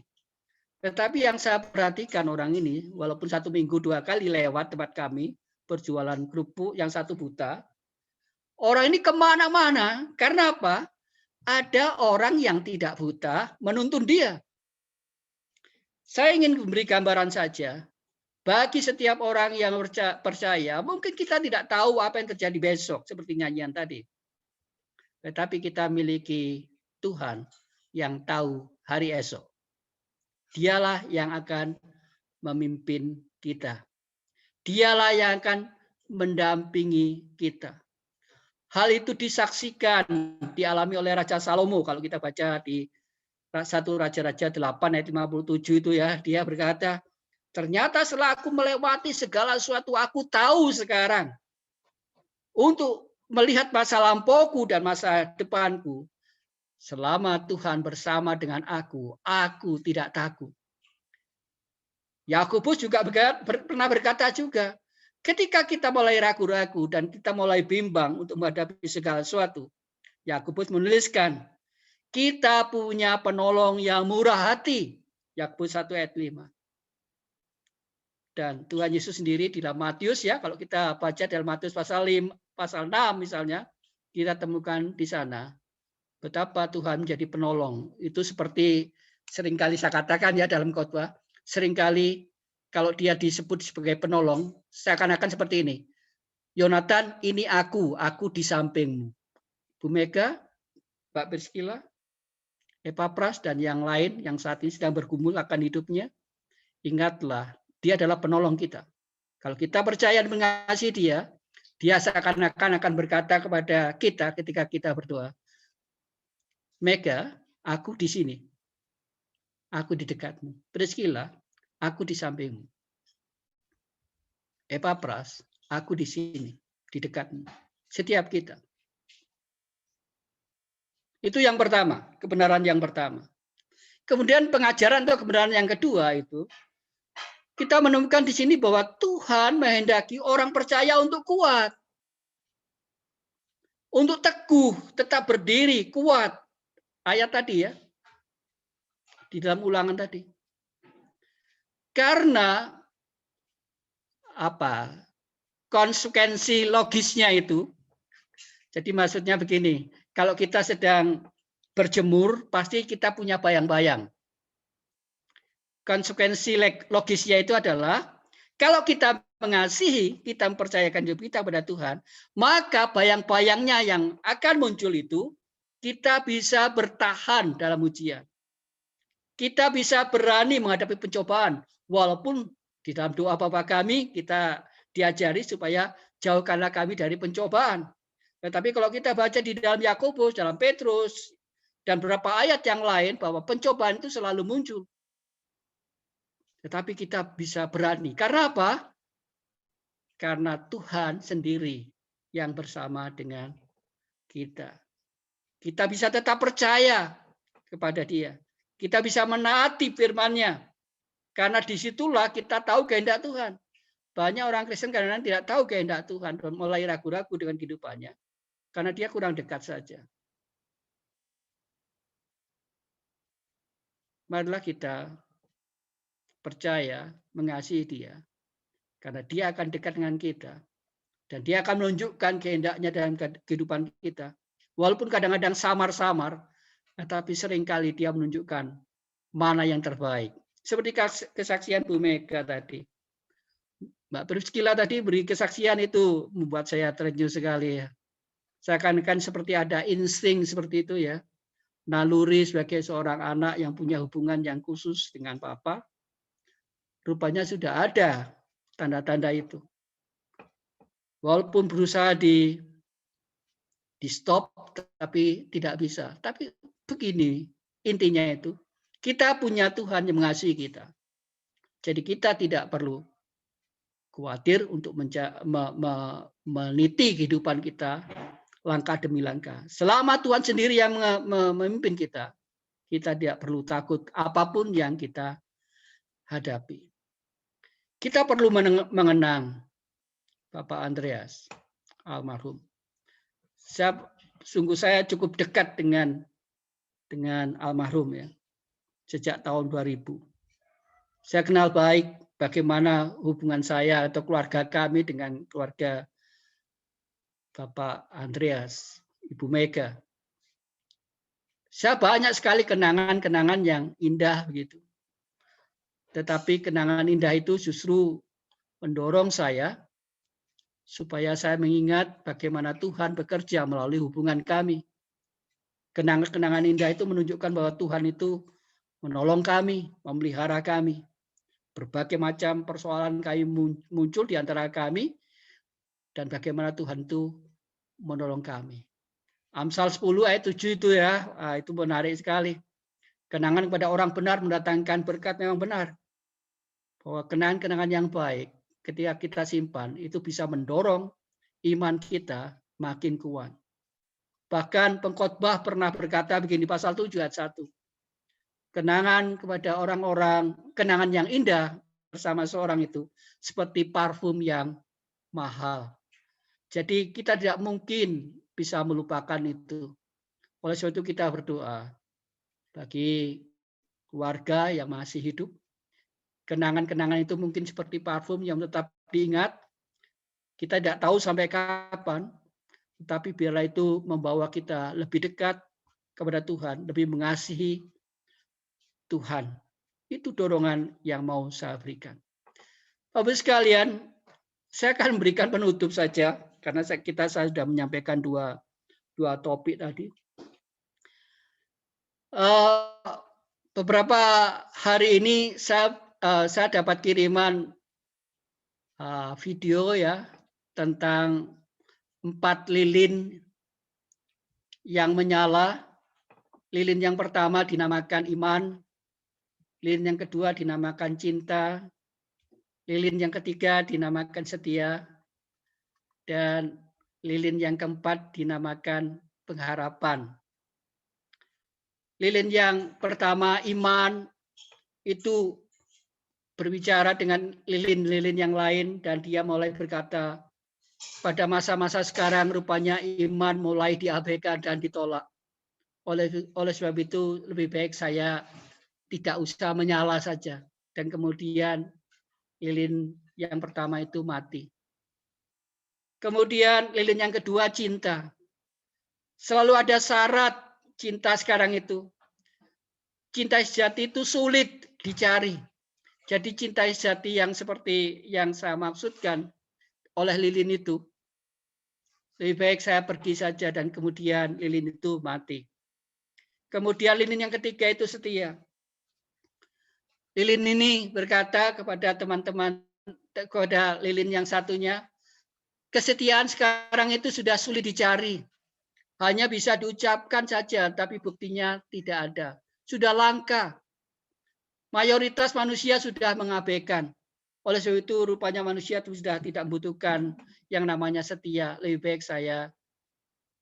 Tetapi yang saya perhatikan orang ini, walaupun 1 minggu 2 kali lewat tempat kami, berjualan kerupuk, yang satu buta. Orang ini kemana-mana. Karena apa? Ada orang yang tidak buta menuntun dia. Saya ingin memberi gambaran saja. Bagi setiap orang yang percaya, mungkin kita tidak tahu apa yang terjadi besok, seperti nyanyian tadi. Tetapi kita miliki Tuhan yang tahu hari esok. Dialah yang akan memimpin kita. Dialah yang akan mendampingi kita. Hal itu disaksikan, dialami oleh Raja Salomo. Kalau kita baca di 1 Raja-Raja 8 ayat 57 itu ya, dia berkata, ternyata setelah aku melewati segala sesuatu, aku tahu sekarang untuk melihat masa lampauku dan masa depanku. Selama Tuhan bersama dengan aku tidak takut. Yakobus juga pernah berkata juga, ketika kita mulai ragu-ragu dan kita mulai bimbang untuk menghadapi segala sesuatu, Yakobus menuliskan, kita punya penolong yang murah hati. Yakobus 1 ayat 5. Dan Tuhan Yesus sendiri di dalam Matius ya, kalau kita baca dalam Matius pasal 6 misalnya, kita temukan di sana betapa Tuhan menjadi penolong. Itu seperti seringkali saya katakan ya dalam khotbah, seringkali kalau dia disebut sebagai penolong, seakan-akan seperti ini. Yonatan, ini aku di sampingmu. Bu Mega, Mbak Priscilla, Epapras, dan yang lain yang saat ini sedang bergumul akan hidupnya, ingatlah, dia adalah penolong kita. Kalau kita percaya dan mengasihi dia seakan-akan akan berkata kepada kita ketika kita berdoa, Mega, aku di sini. Aku di dekatmu. Priscilla, aku di sampingmu. Epapras, aku di sini, di dekatmu. Setiap kita. Itu yang pertama, kebenaran yang pertama. Kemudian pengajaran atau kebenaran yang kedua itu, kita menemukan di sini bahwa Tuhan menghendaki orang percaya untuk kuat. Untuk teguh, tetap berdiri, kuat. Ayat tadi ya. Di dalam Ulangan tadi. Karena apa? Konsekuensi logisnya itu. Jadi maksudnya begini, kalau kita sedang berjemur, pasti kita punya bayang-bayang. Konsekuensi logisnya itu adalah, kalau kita mengasihi, kita mempercayakan hidup kita pada Tuhan, maka bayang-bayangnya yang akan muncul itu, kita bisa bertahan dalam ujian. Kita bisa berani menghadapi pencobaan, walaupun di dalam doa Bapa kami, kita diajari supaya jauhkanlah kami dari pencobaan. Tetapi kalau kita baca di dalam Yakobus, dalam Petrus, dan beberapa ayat yang lain, bahwa pencobaan itu selalu muncul. Tetapi kita bisa berani. Karena apa? Karena Tuhan sendiri yang bersama dengan kita. Kita bisa tetap percaya kepada Dia. Kita bisa menaati firman-Nya. Karena disitulah kita tahu kehendak Tuhan. Banyak orang Kristen kadang-kadang tidak tahu kehendak Tuhan dan mulai ragu-ragu dengan kehidupannya. Karena dia kurang dekat saja. Marilah kita percaya, mengasihi Dia. Karena Dia akan dekat dengan kita. Dan Dia akan menunjukkan kehendaknya dalam kehidupan kita. Walaupun kadang-kadang samar-samar, tetapi seringkali Dia menunjukkan mana yang terbaik. Seperti kesaksian Bu Mega tadi. Mbak Priscilla tadi beri kesaksian itu membuat saya terenyuh sekali ya. Seakan-akan seperti ada insting seperti itu ya. Naluri sebagai seorang anak yang punya hubungan yang khusus dengan Papa. Rupanya sudah ada tanda-tanda itu. Walaupun berusaha di stop, tapi tidak bisa. Tapi begini, intinya itu. Kita punya Tuhan yang mengasihi kita. Jadi kita tidak perlu khawatir untuk meniti kehidupan kita langkah demi langkah. Selama Tuhan sendiri yang memimpin kita, kita tidak perlu takut apapun yang kita hadapi. Kita perlu mengenang Bapak Andreas almarhum. Sungguh saya cukup dekat dengan almarhum ya. Sejak tahun 2000. Saya kenal baik bagaimana hubungan saya atau keluarga kami dengan keluarga Bapak Andreas, Ibu Mega. Saya banyak sekali kenangan-kenangan yang indah begitu. Tetapi kenangan indah itu justru mendorong saya supaya saya mengingat bagaimana Tuhan bekerja melalui hubungan kami. Kenangan-kenangan indah itu menunjukkan bahwa Tuhan itu menolong kami, memelihara kami. Berbagai macam persoalan kami muncul di antara kami, dan bagaimana Tuhan itu menolong kami. Amsal 10 ayat 7 itu ya, itu menarik sekali. Kenangan kepada orang benar mendatangkan berkat memang benar. Bahwa kenangan-kenangan yang baik ketika kita simpan, itu bisa mendorong iman kita makin kuat. Bahkan pengkhotbah pernah berkata begini, pasal 7 ayat 1. Kenangan kepada orang-orang, kenangan yang indah bersama seorang itu seperti parfum yang mahal. Jadi kita tidak mungkin bisa melupakan itu. Oleh sebab itu kita berdoa bagi keluarga yang masih hidup. Kenangan-kenangan itu mungkin seperti parfum yang tetap diingat. Kita tidak tahu sampai kapan, tetapi biarlah itu membawa kita lebih dekat kepada Tuhan, lebih mengasihi Tuhan. Itu dorongan yang mau saya berikan. Bapak sekalian, saya akan memberikan penutup saja karena saya sudah menyampaikan dua topik tadi. Beberapa hari ini saya dapat kiriman video ya tentang 4 lilin yang menyala. Lilin yang pertama dinamakan iman, lilin yang kedua dinamakan cinta, lilin yang ketiga dinamakan setia, dan lilin yang keempat dinamakan pengharapan. Lilin yang pertama iman itu berbicara dengan lilin-lilin yang lain dan dia mulai berkata, pada masa-masa sekarang rupanya iman mulai diabaikan dan ditolak. Oleh sebab itu lebih baik saya tidak usah menyala saja. Dan kemudian lilin yang pertama itu mati. Kemudian lilin yang kedua cinta. Selalu ada syarat cinta sekarang itu. Cinta sejati itu sulit dicari. Jadi cinta sejati yang seperti yang saya maksudkan oleh lilin itu, lebih baik saya pergi saja dan kemudian lilin itu mati. Kemudian lilin yang ketiga itu setia. Lilin ini berkata kepada teman-teman, kepada lilin yang satunya, kesetiaan sekarang itu sudah sulit dicari. Hanya bisa diucapkan saja, tapi buktinya tidak ada. Sudah langka. Mayoritas manusia sudah mengabaikan. Oleh sebab itu rupanya manusia itu sudah tidak membutuhkan yang namanya setia. Lebih baik saya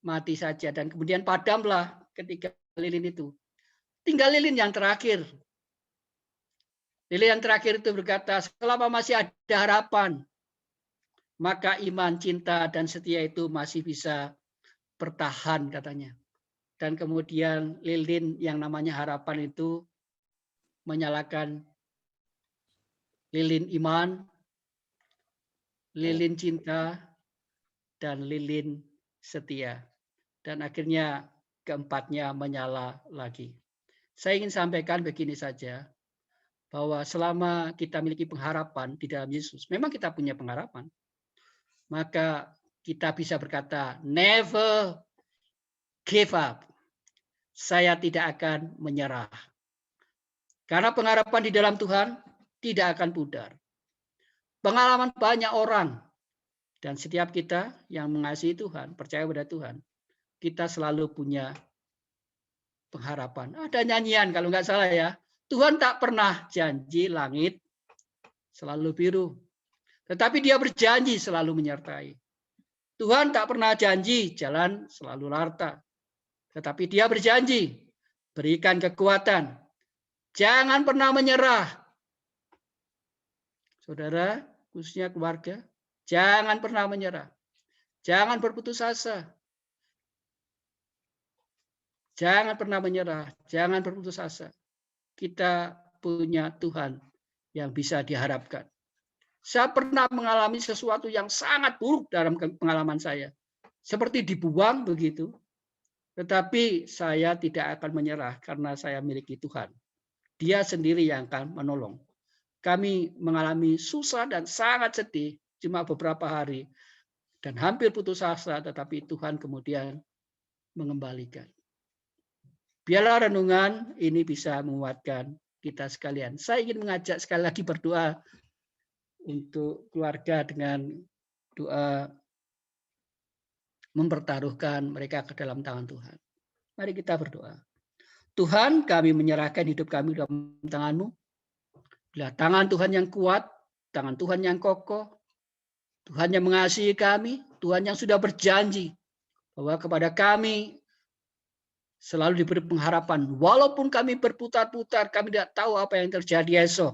mati saja. Dan kemudian padamlah ketika lilin itu. Tinggal lilin yang terakhir. Lilin yang terakhir itu berkata, selama masih ada harapan, maka iman, cinta, dan setia itu masih bisa bertahan katanya. Dan kemudian lilin yang namanya harapan itu menyalakan lilin iman, lilin cinta, dan lilin setia. Dan akhirnya keempatnya menyala lagi. Saya ingin sampaikan begini saja, bahwa selama kita memiliki pengharapan di dalam Yesus, memang kita punya pengharapan, maka kita bisa berkata, never give up. Saya tidak akan menyerah. Karena pengharapan di dalam Tuhan tidak akan pudar. Pengalaman banyak orang dan setiap kita yang mengasihi Tuhan, percaya pada Tuhan, kita selalu punya pengharapan. Ada nyanyian kalau nggak salah ya, Tuhan tak pernah janji langit selalu biru, tetapi Dia berjanji selalu menyertai. Tuhan tak pernah janji jalan selalu larta, tetapi Dia berjanji berikan kekuatan. Jangan pernah menyerah. Saudara, khususnya keluarga, jangan pernah menyerah. Jangan berputus asa. Jangan pernah menyerah. Jangan berputus asa. Kita punya Tuhan yang bisa diharapkan. Saya pernah mengalami sesuatu yang sangat buruk dalam pengalaman saya. Seperti dibuang begitu. Tetapi saya tidak akan menyerah karena saya miliki Tuhan. Dia sendiri yang akan menolong. Kami mengalami susah dan sangat sedih cuma beberapa hari. Dan hampir putus asa, tetapi Tuhan kemudian mengembalikan. Biarlah renungan ini bisa menguatkan kita sekalian. Saya ingin mengajak sekali lagi berdoa untuk keluarga dengan doa mempertaruhkan mereka ke dalam tangan Tuhan. Mari kita berdoa. Tuhan, kami menyerahkan hidup kami dalam tangan-Mu. Bila tangan Tuhan yang kuat, tangan Tuhan yang kokoh, Tuhan yang mengasihi kami, Tuhan yang sudah berjanji bahwa kepada kami selalu diberi pengharapan. Walaupun kami berputar-putar, kami tidak tahu apa yang terjadi esok.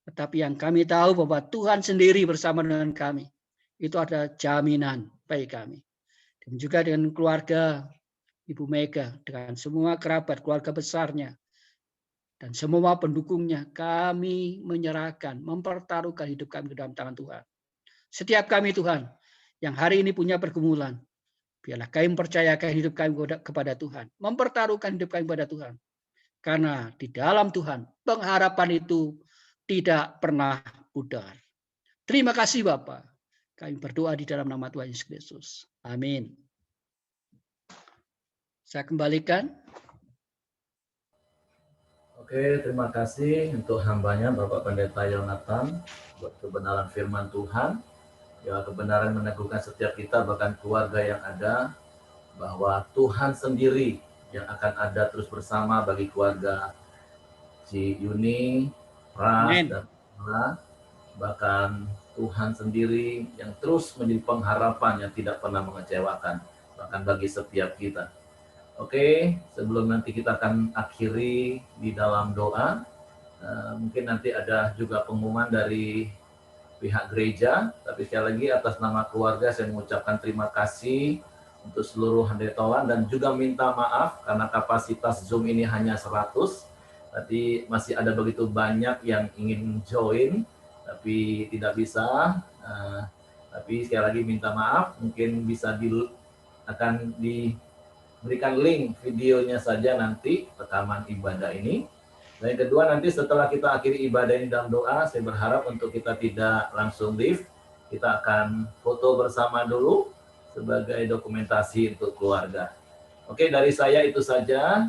Tetapi yang kami tahu bahwa Tuhan sendiri bersama dengan kami. Itu ada jaminan bagi kami. Dan juga dengan keluarga Ibu Mega, dengan semua kerabat, keluarga besarnya, dan semua pendukungnya, kami menyerahkan, mempertaruhkan hidup kami ke dalam tangan Tuhan. Setiap kami Tuhan, yang hari ini punya pergumulan, biarlah kami mempercayakan hidup kami kepada Tuhan, mempertaruhkan hidup kami kepada Tuhan. Karena di dalam Tuhan, pengharapan itu tidak pernah pudar. Terima kasih Bapa. Kami berdoa di dalam nama Tuhan Yesus Kristus. Amin. Saya kembalikan Oke, terima kasih untuk hambanya Bapak Pendeta Yonatan buat kebenaran firman Tuhan. Ya, kebenaran meneguhkan setiap kita, bahkan keluarga yang ada, bahwa Tuhan sendiri yang akan ada terus bersama bagi keluarga si Yuni, Pras, Amin. dan Mala. Bahkan Tuhan sendiri yang terus menjadi pengharapan yang tidak pernah mengecewakan, bahkan bagi setiap kita. Oke, sebelum nanti kita akan akhiri di dalam doa, mungkin nanti ada juga pengumuman dari pihak gereja, tapi sekali lagi atas nama keluarga saya mengucapkan terima kasih untuk seluruh handetawan dan juga minta maaf karena kapasitas Zoom ini hanya 100. Tadi masih ada begitu banyak yang ingin join, tapi tidak bisa. Tapi sekali lagi minta maaf, mungkin bisa akan diberikan link videonya saja nanti rekaman ibadah ini. Dan yang kedua, nanti setelah kita akhiri ibadah ini dalam doa, saya berharap untuk kita tidak langsung live, kita akan foto bersama dulu sebagai dokumentasi untuk keluarga. Oke, dari saya itu saja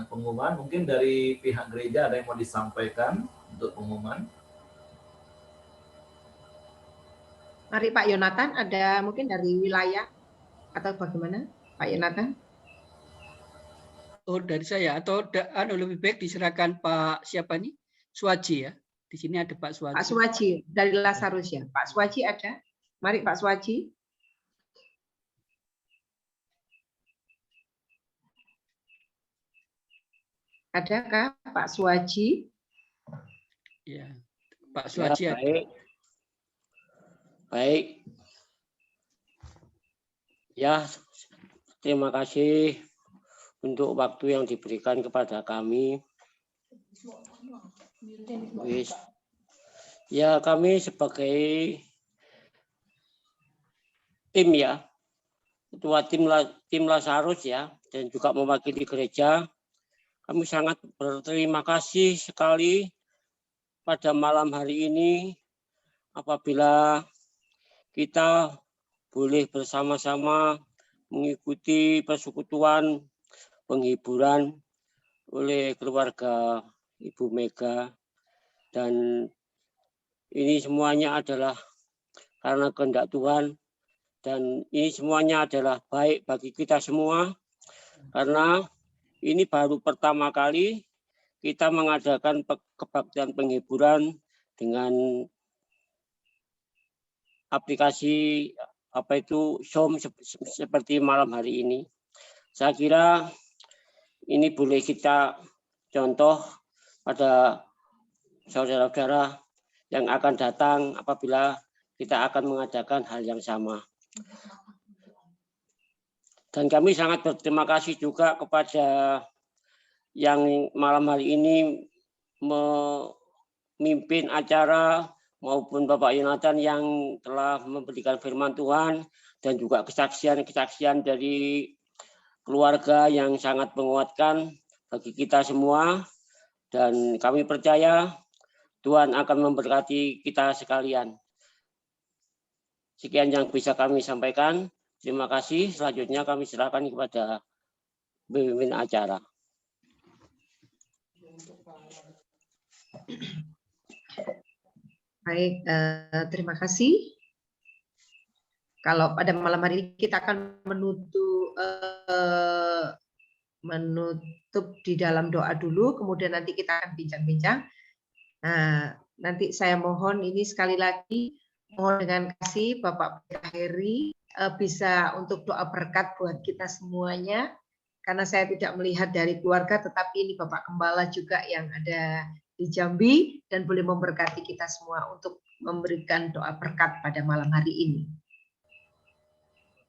pengumuman. Mungkin dari pihak gereja ada yang mau disampaikan untuk pengumuman. Mari Pak Yonatan, ada mungkin dari wilayah atau bagaimana Pak Yonatan? Oh, dari saya atau lebih baik diserahkan Pak siapa nih? Suwaji ya. Di sini ada Pak Suwaji. Pak Suwaji dari Lazarus ya. Pak Suwaji ada? Mari Pak Suwaji. Adakah Pak Suwaji? Ya, Pak Suwaji ya, ada. Baik. Ya, terima kasih untuk waktu yang diberikan kepada kami. Ya, kami sebagai tim ya, ketua tim Lazarus ya, dan juga mewakili gereja, kami sangat berterima kasih sekali pada malam hari ini apabila kita boleh bersama-sama mengikuti persekutuan penghiburan oleh keluarga Ibu Mega, dan ini semuanya adalah karena kehendak Tuhan, dan ini semuanya adalah baik bagi kita semua karena ini baru pertama kali kita mengadakan kebaktian penghiburan dengan aplikasi Zoom seperti malam hari ini. Saya kira ini boleh kita contoh pada saudara-saudara yang akan datang apabila kita akan mengadakan hal yang sama. Dan kami sangat berterima kasih juga kepada yang malam hari ini memimpin acara maupun Bapak Yonatan yang telah memberikan firman Tuhan dan juga kesaksian-kesaksian dari keluarga yang sangat menguatkan bagi kita semua, dan kami percaya Tuhan akan memberkati kita sekalian. Sekian yang bisa kami sampaikan. Terima kasih. Selanjutnya kami serahkan kepada pemimpin acara. Baik, terima kasih. Kalau pada malam hari ini kita akan menutup di dalam doa dulu, kemudian nanti kita akan bincang-bincang. Nah, nanti saya mohon ini sekali lagi, mohon dengan kasih Bapak Heri bisa untuk doa berkat buat kita semuanya, karena saya tidak melihat dari keluarga, tetapi ini Bapak Gembala juga yang ada di Jambi dan boleh memberkati kita semua untuk memberikan doa berkat pada malam hari ini.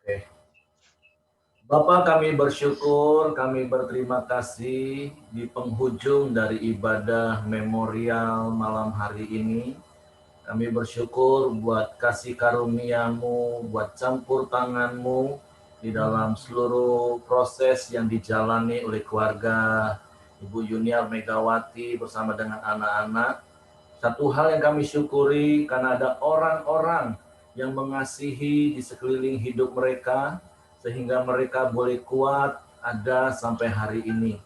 Oke. Bapak, kami bersyukur, kami berterima kasih di penghujung dari ibadah memorial malam hari ini. Kami bersyukur buat kasih karunia-Mu, buat campur tangan-Mu di dalam seluruh proses yang dijalani oleh keluarga Ibu Yuniar Megawati bersama dengan anak-anak. Satu hal yang kami syukuri karena ada orang-orang yang mengasihi di sekeliling hidup mereka, sehingga mereka boleh kuat ada sampai hari ini.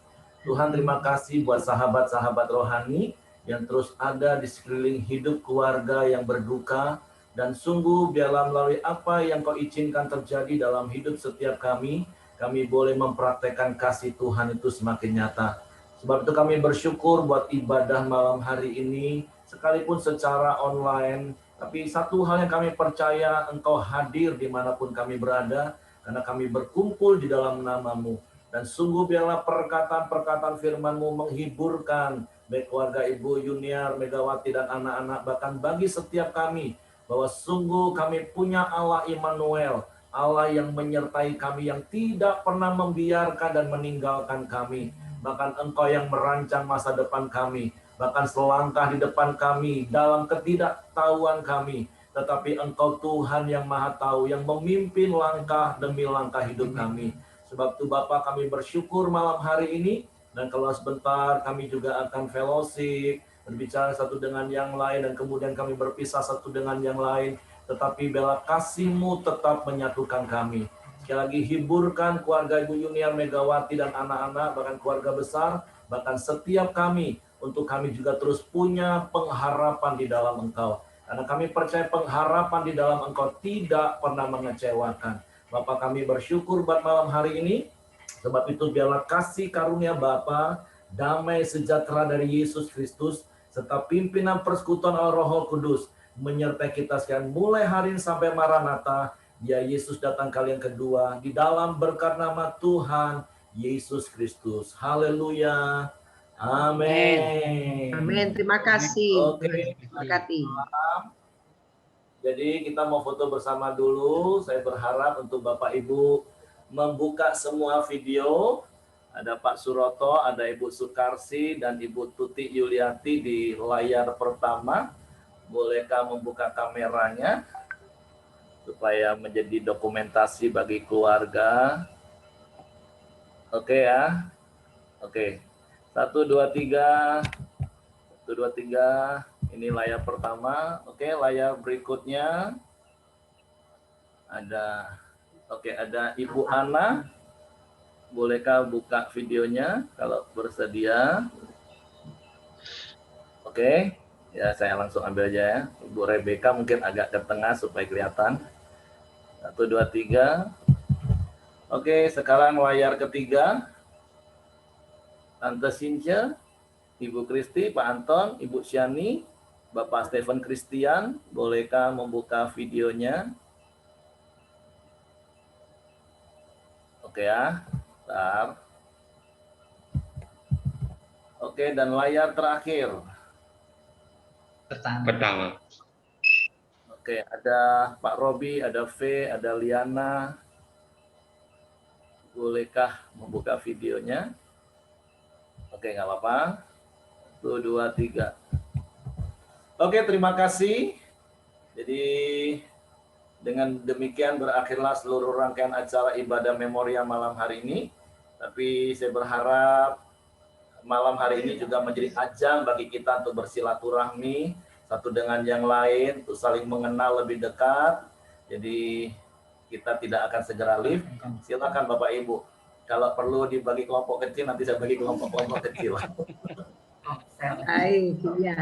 Tuhan, terima kasih buat sahabat-sahabat rohani yang terus ada di sekeliling hidup keluarga yang berduka. Dan sungguh biarlah melalui apa yang Kau izinkan terjadi dalam hidup setiap kami boleh mempraktekkan kasih Tuhan itu semakin nyata. Sebab itu kami bersyukur buat ibadah malam hari ini, sekalipun secara online. Tapi satu hal yang kami percaya, Engkau hadir dimanapun kami berada, karena kami berkumpul di dalam nama-Mu. Dan sungguh biarlah perkataan-perkataan firman-Mu menghiburkan baik keluarga Ibu Yuniar, Megawati, dan anak-anak, bahkan bagi setiap kami, bahwa sungguh kami punya Allah Immanuel, Allah yang menyertai kami, yang tidak pernah membiarkan dan meninggalkan kami. Bahkan Engkau yang merancang masa depan kami, bahkan selangkah di depan kami, dalam ketidaktahuan kami. Tetapi Engkau Tuhan yang Maha Tahu, yang memimpin langkah demi langkah hidup kami. Sebab itu Bapa, kami bersyukur malam hari ini, dan kalau sebentar kami juga akan fellowship, berbicara satu dengan yang lain, dan kemudian kami berpisah satu dengan yang lain. Tetapi biarlah kasih-Mu tetap menyatukan kami. Sekali lagi hiburkan keluarga Ibu Yuniar, Megawati, dan anak-anak, bahkan keluarga besar, bahkan setiap kami, untuk kami juga terus punya pengharapan di dalam Engkau. Karena kami percaya pengharapan di dalam Engkau tidak pernah mengecewakan. Bapak, kami bersyukur buat malam hari ini. Sebab itu biarlah kasih karunia Bapa, damai sejahtera dari Yesus Kristus, serta pimpinan persekutuan Allah Roh Kudus menyertai kita sekalian mulai hari ini sampai Maranatha. Ya Yesus datang kali yang kedua, di dalam berkat nama Tuhan Yesus Kristus. Haleluya. Amin. Amin. Terima kasih. Oke. Terima kasih. Jadi kita mau foto bersama dulu. Saya berharap untuk Bapak Ibu membuka semua video. Ada Pak Suroto, ada Ibu Sukarsi, dan Ibu Tuti Yuliati di layar pertama. Bolehkah membuka kameranya supaya menjadi dokumentasi bagi keluarga? Oke ya. Oke. 1, 2, 3. 1, 2, 3. Ini layar pertama. Oke, layar berikutnya ada, ada Ibu Ana. Bolehkah buka videonya kalau bersedia? Oke, ya saya langsung ambil aja ya. Ibu Rebecca mungkin agak ke tengah supaya kelihatan. 1, 2, 3. Oke, sekarang layar ketiga. Tante Cynthia, Ibu Kristi, Pak Anton, Ibu Syani, Bapak Stephen Christian, bolehkah membuka videonya? Oke ya, bentar. Oke, dan layar terakhir. Pertama. Oke, ada Pak Robi, ada V, ada Liana. Bolehkah membuka videonya? Oke, nggak apa-apa. 1, 2, 3. Oke, terima kasih. Jadi dengan demikian berakhirlah seluruh rangkaian acara ibadah memorial malam hari ini. Tapi saya berharap malam hari ini juga menjadi ajang bagi kita untuk bersilaturahmi satu dengan yang lain, untuk saling mengenal lebih dekat. Jadi kita tidak akan segera live. Silakan Bapak Ibu. Kalau perlu dibagi kelompok kecil, nanti saya bagi kelompok-kelompok kecil. Baik, ya.